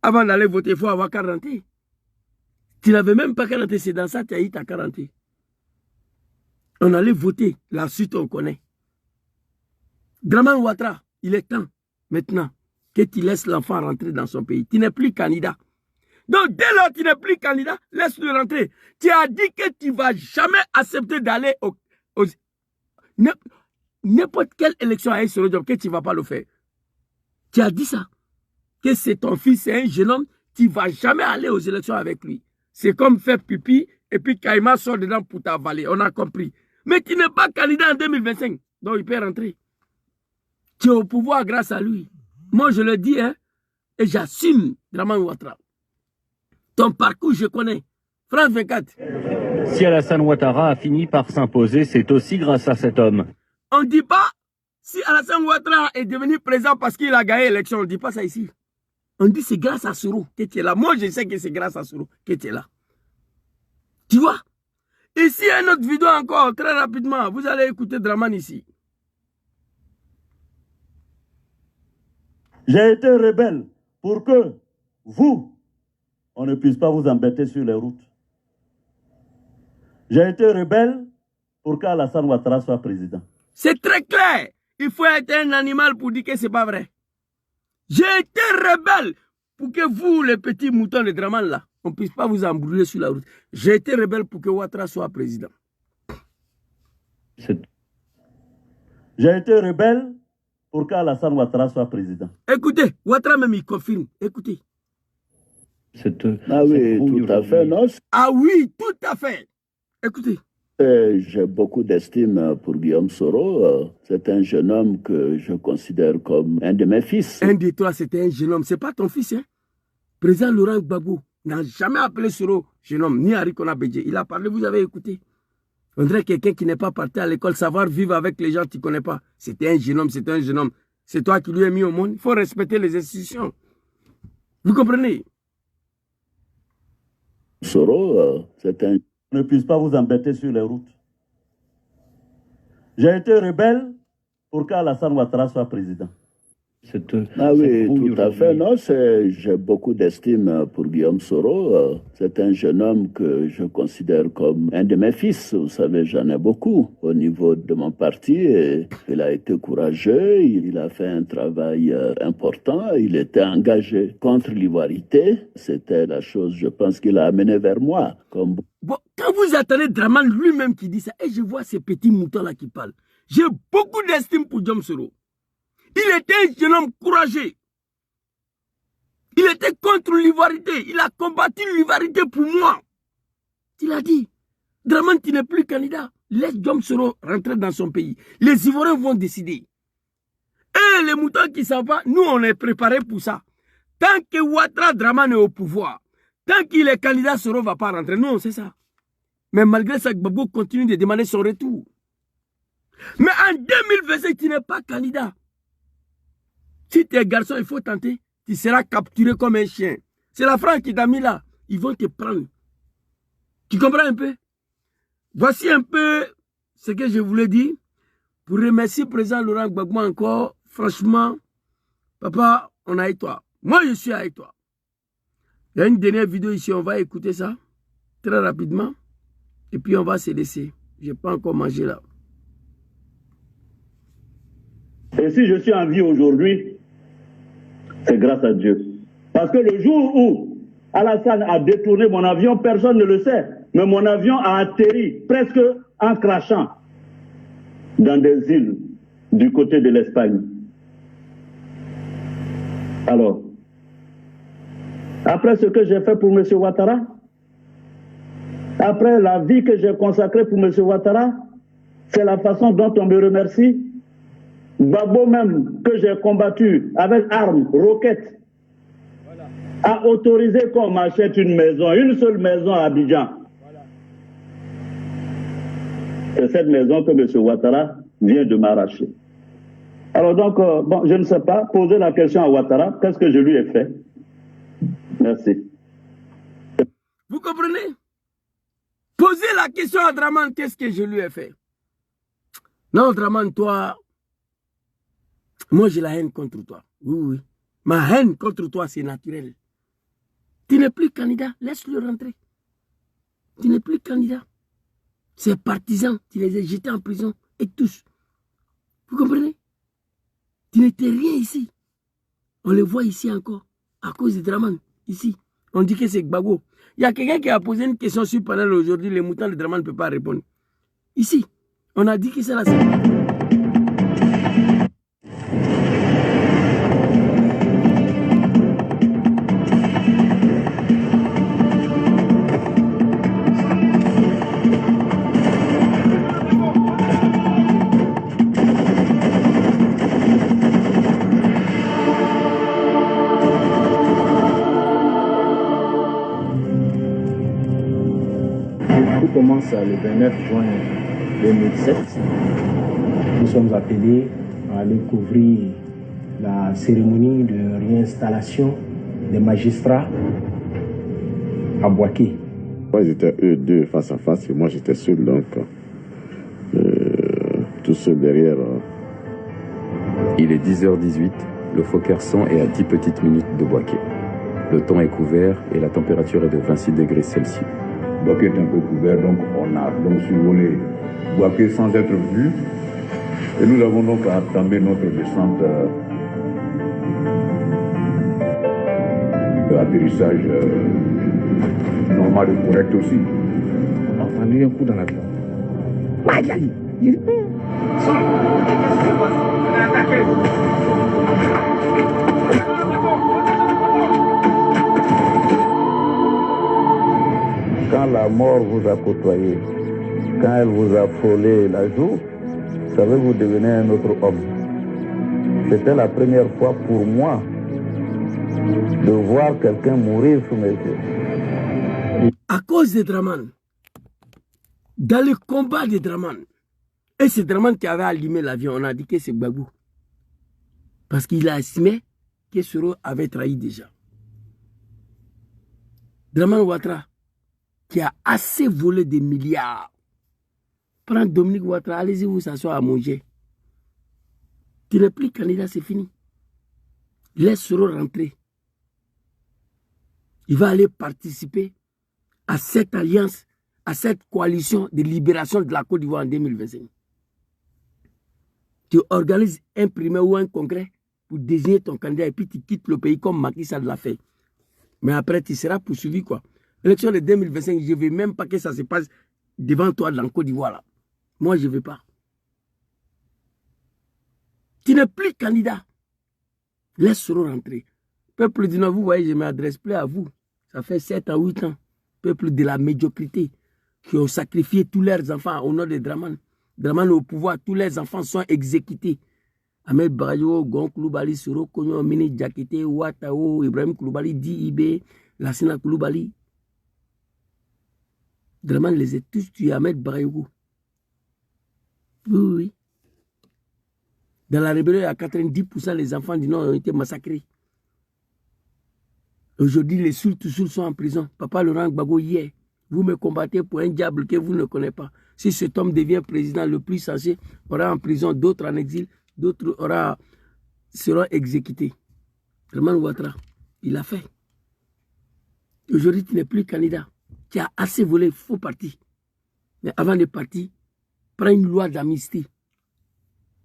Avant d'aller voter, il faut avoir 40 ans. Tu n'avais même pas 40 ans, c'est dans ça que tu as eu ta 40 ans. On allait voter. La suite, on connaît. Dramane Ouattara, il est temps, maintenant, que tu laisses l'enfant rentrer dans son pays. Tu n'es plus candidat. Donc, dès lors que tu n'es plus candidat, laisse-le rentrer. Tu as dit que tu ne vas jamais accepter d'aller aux n'importe quelle élection à Soro Diom, que tu ne vas pas le faire. Tu as dit ça. Que c'est ton fils, c'est un jeune homme, tu ne vas jamais aller aux élections avec lui. C'est comme faire pipi et puis Caïma sort dedans pour t'avaler. On a compris. Mais tu n'es pas candidat en 2025. Donc, il peut rentrer. Tu es au pouvoir grâce à lui. Moi, je le dis, hein, et j'assume, Dramane Ouattara. Ton parcours, je connais. France 24. Si Alassane Ouattara a fini par s'imposer, c'est aussi grâce à cet homme. On ne dit pas si Alassane Ouattara est devenu président parce qu'il a gagné l'élection. On ne dit pas ça ici. On dit c'est grâce à Soro que tu es là. Moi, je sais que c'est grâce à Soro que tu es là. Tu vois? Ici, une autre vidéo encore, très rapidement. Vous allez écouter Dramane ici. J'ai été rebelle pour que vous, on ne puisse pas vous embêter sur les routes. J'ai été rebelle pour qu'Alassane Ouattara soit président. C'est très clair. Il faut être un animal pour dire que ce n'est pas vrai. J'ai été rebelle pour que vous, les petits moutons de Dramane là, on ne puisse pas vous embrouiller sur la route. J'ai été rebelle pour que Ouattara soit président. J'ai été rebelle pour qu'Alassane Ouattara soit président. Écoutez, Ouattara même il confirme. Écoutez. Ah oui, tout à fait, non? Ah oui, tout à fait. Écoutez. J'ai beaucoup d'estime pour Guillaume Soro. C'est un jeune homme que je considère comme un de mes fils. Un de toi, c'était un jeune homme. Ce n'est pas ton fils, hein? Président Laurent Gbagbo n'a jamais appelé Soro jeune homme, ni Henri Konabedje. Il a parlé, vous avez écouté. On dirait quelqu'un qui n'est pas parti à l'école, savoir vivre avec les gens que tu ne connais pas. C'était un jeune homme, c'était un jeune homme. C'est toi qui lui as mis au monde. Il faut respecter les institutions. Vous comprenez? Soro, c'est un... Ne puisse pas vous embêter sur les routes. J'ai été rebelle pour qu'Alassane Ouattara soit président. Ah oui, tout à fait, non? J'ai beaucoup d'estime pour Guillaume Soro. C'est un jeune homme que je considère comme un de mes fils. Vous savez, j'en ai beaucoup au niveau de mon parti. Et il a été courageux, il a fait un travail important, il était engagé contre l'ivoirité. C'était la chose, je pense, qu'il a amené vers moi. Comme... Bon, quand vous attendez Dramane lui-même qui dit ça, et je vois ces petits moutons-là qui parlent, j'ai beaucoup d'estime pour Guillaume Soro. Il était un jeune homme courageux. Il était contre l'ivoirité. Il a combattu l'ivoirité pour moi. Il a dit, Dramane, tu n'es plus candidat. Laisse Guillaume Soro rentrer dans son pays. Les Ivoiriens vont décider. Et les moutons qui s'en vont, nous, on est préparés pour ça. Tant que Ouattara Dramane est au pouvoir, tant qu'il est candidat, Soro ne va pas rentrer. Nous, on sait ça. Mais malgré ça, Gbagbo continue de demander son retour. Mais en 2025, tu n'es pas candidat. Si tu es garçon, il faut tenter. Tu seras capturé comme un chien. C'est la France qui t'a mis là. Ils vont te prendre. Tu comprends un peu? Voici un peu ce que je voulais dire. Pour remercier le président Laurent Gbagbo encore. Franchement, papa, on est avec toi. Moi, je suis avec toi. Il y a une dernière vidéo ici. On va écouter ça très rapidement. Et puis, on va se laisser. Je n'ai pas encore mangé là. Et si je suis en vie aujourd'hui, c'est grâce à Dieu. Parce que le jour où Alassane a détourné mon avion, personne ne le sait. Mais mon avion a atterri presque en crachant dans des îles du côté de l'Espagne. Alors, après ce que j'ai fait pour M. Ouattara, après la vie que j'ai consacrée pour M. Ouattara, c'est la façon dont on me remercie. Gbagbo même, que j'ai combattu avec armes, roquettes, a autorisé qu'on m'achète une maison, une seule maison à Abidjan. C'est cette maison que M. Ouattara vient de m'arracher. Alors donc, bon, je ne sais pas, poser la question à Ouattara, qu'est-ce que je lui ai fait? Merci. Vous comprenez? Posez la question à Dramane, qu'est-ce que je lui ai fait? Non, Dramane, toi... Moi, j'ai la haine contre toi. Oui, oui. Ma haine contre toi, c'est naturel. Tu n'es plus candidat. Laisse-le rentrer. Tu n'es plus candidat. Ces partisans, tu les as jetés en prison. Et tous. Vous comprenez? Tu n'étais rien ici. On les voit ici encore. À cause de Dramane. Ici. On dit que c'est Gbagbo. Il y a quelqu'un qui a posé une question sur le panel aujourd'hui. Les moutons de Dramane ne peuvent pas répondre. Ici. On a dit que c'est la seule. Tout commence le 29 juin 2007. Nous sommes appelés à aller couvrir la cérémonie de réinstallation des magistrats à Bouaké. Moi, j'étais eux deux face à face et moi, j'étais seul, donc tout seul derrière. Il est 10h18, le Fockerson est à 10 petites minutes de Bouaké. Le temps est couvert et la température est de 26 degrés Celsius. Bouaké est un peu couvert, donc on a donc survolé Bouaké sans être vu. Et nous avons donc entamé notre descente d'atterrissage normal et correct aussi. On a entendu un coup dans l'avion. Aïe, aïe, Quand la mort vous a côtoyé, quand elle vous a frôlé la joue, vous savez, vous devenez un autre homme. C'était la première fois pour moi de voir quelqu'un mourir sous mes yeux. À cause de Draman, dans le combat de Draman, et c'est Draman qui avait allumé l'avion, on a dit que c'est Gbagbo. Parce qu'il a estimé que Soro avait trahi déjà. Draman Ouattara, qui a assez volé des milliards. Prends Dominique Ouattara, allez-y vous s'asseoir à manger. Tu n'es plus candidat, c'est fini. Laisse Soro rentrer. Il va aller participer à cette alliance, à cette coalition de libération de la Côte d'Ivoire en 2025. Tu organises un primaire ou un congrès pour désigner ton candidat et puis tu quittes le pays comme Macky Sall l'a fait. Mais après, tu seras poursuivi quoi. L'élection de 2025, je ne veux même pas que ça se passe devant toi dans la Côte d'Ivoire là. Moi, je ne veux pas. Tu n'es plus candidat. Laisse Soro rentrer. Peuple du Nord, vous voyez, je ne m'adresse plus à vous. Ça fait 7 à 8 ans. Peuple de la médiocrité qui ont sacrifié tous leurs enfants au nom de Draman. Draman au pouvoir, tous les enfants sont exécutés. Ahmed Barayo, Gon Koulibaly, Soro Konyo, Mini Diakité, Ouattao, Ibrahim Koulibaly, Di-Ibé, Lassina Koulibaly. Draman les a tous tués, Ahmed Barayo. Oui, oui. Dans la rébellion, il y a 90% des enfants du Nord ont été massacrés. Aujourd'hui, les Soul-Toussoul sont en prison. Papa Laurent Gbagbo, hier, vous me combattez pour un diable que vous ne connaissez pas. Si cet homme devient président, le plus sensé aura en prison, d'autres en exil, d'autres seront exécutés. Draman Ouattara, il a fait. Aujourd'hui, tu n'es plus candidat. Tu as assez volé, il faut partir. Mais avant de partir, prends une loi d'amnistie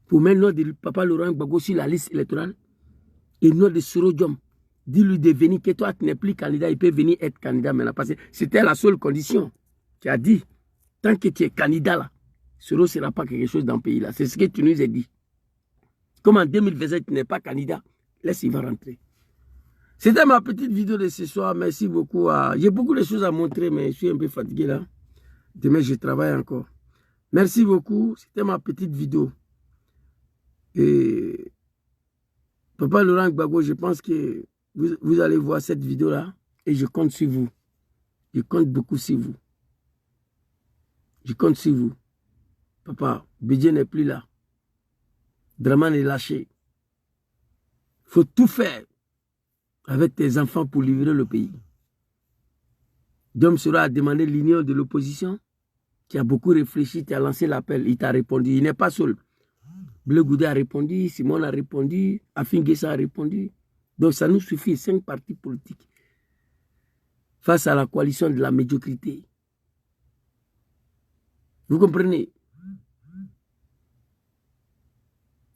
pour mettre le nom de Papa Laurent Gbagbo sur la liste électorale et le nom de Soro Diom. Dis-lui de venir, que toi, tu n'es plus candidat, il peut venir être candidat maintenant. Parce que c'était la seule condition. Tu as dit, tant que tu es candidat là, Soro ne sera pas quelque chose dans le pays là. C'est ce que tu nous as dit. Comme en 2027, tu n'es pas candidat, laisse, il va rentrer. C'était ma petite vidéo de ce soir. Merci beaucoup. J'ai beaucoup de choses à montrer, mais je suis un peu fatigué là. Demain, je travaille encore. Merci beaucoup. C'était ma petite vidéo. Et Papa Laurent Gbagbo, je pense que vous allez voir cette vidéo-là et je compte sur vous. Je compte beaucoup sur vous. Je compte sur vous. Papa, Bédié n'est plus là. Draman est lâché. Il faut tout faire avec tes enfants pour libérer le pays. Dom Soro a demandé l'union de l'opposition. Tu as beaucoup réfléchi, tu as lancé l'appel, il t'a répondu. Il n'est pas seul. Bleu Goudé a répondu, Simon a répondu, Afin Guessa a répondu. Donc ça nous suffit, 5 partis politiques. Face à la coalition de la médiocrité. Vous comprenez?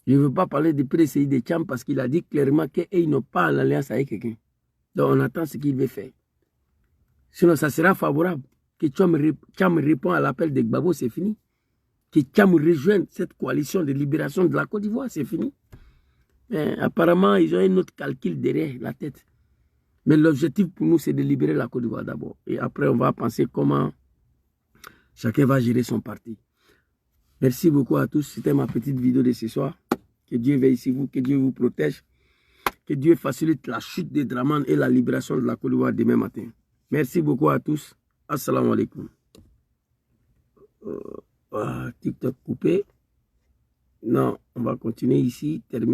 Je ne veux pas parler de PDCI de Tcham parce qu'il a dit clairement qu'ils n'ont pas en alliance avec quelqu'un. Donc on attend ce qu'il veut faire. Sinon ça sera favorable. Que Tcham répond à l'appel de Gbagbo, c'est fini. Que Tcham rejoigne cette coalition de libération de la Côte d'Ivoire, c'est fini. Mais apparemment, ils ont un autre calcul derrière la tête. Mais l'objectif pour nous, c'est de libérer la Côte d'Ivoire d'abord. Et après, on va penser comment chacun va gérer son parti. Merci beaucoup à tous. C'était ma petite vidéo de ce soir. Que Dieu veille sur vous, que Dieu vous protège. Que Dieu facilite la chute de Draman et la libération de la Côte d'Ivoire demain matin. Merci beaucoup à tous. Assalamu alaikum. TikTok coupé. Non, on va continuer ici. Terminer.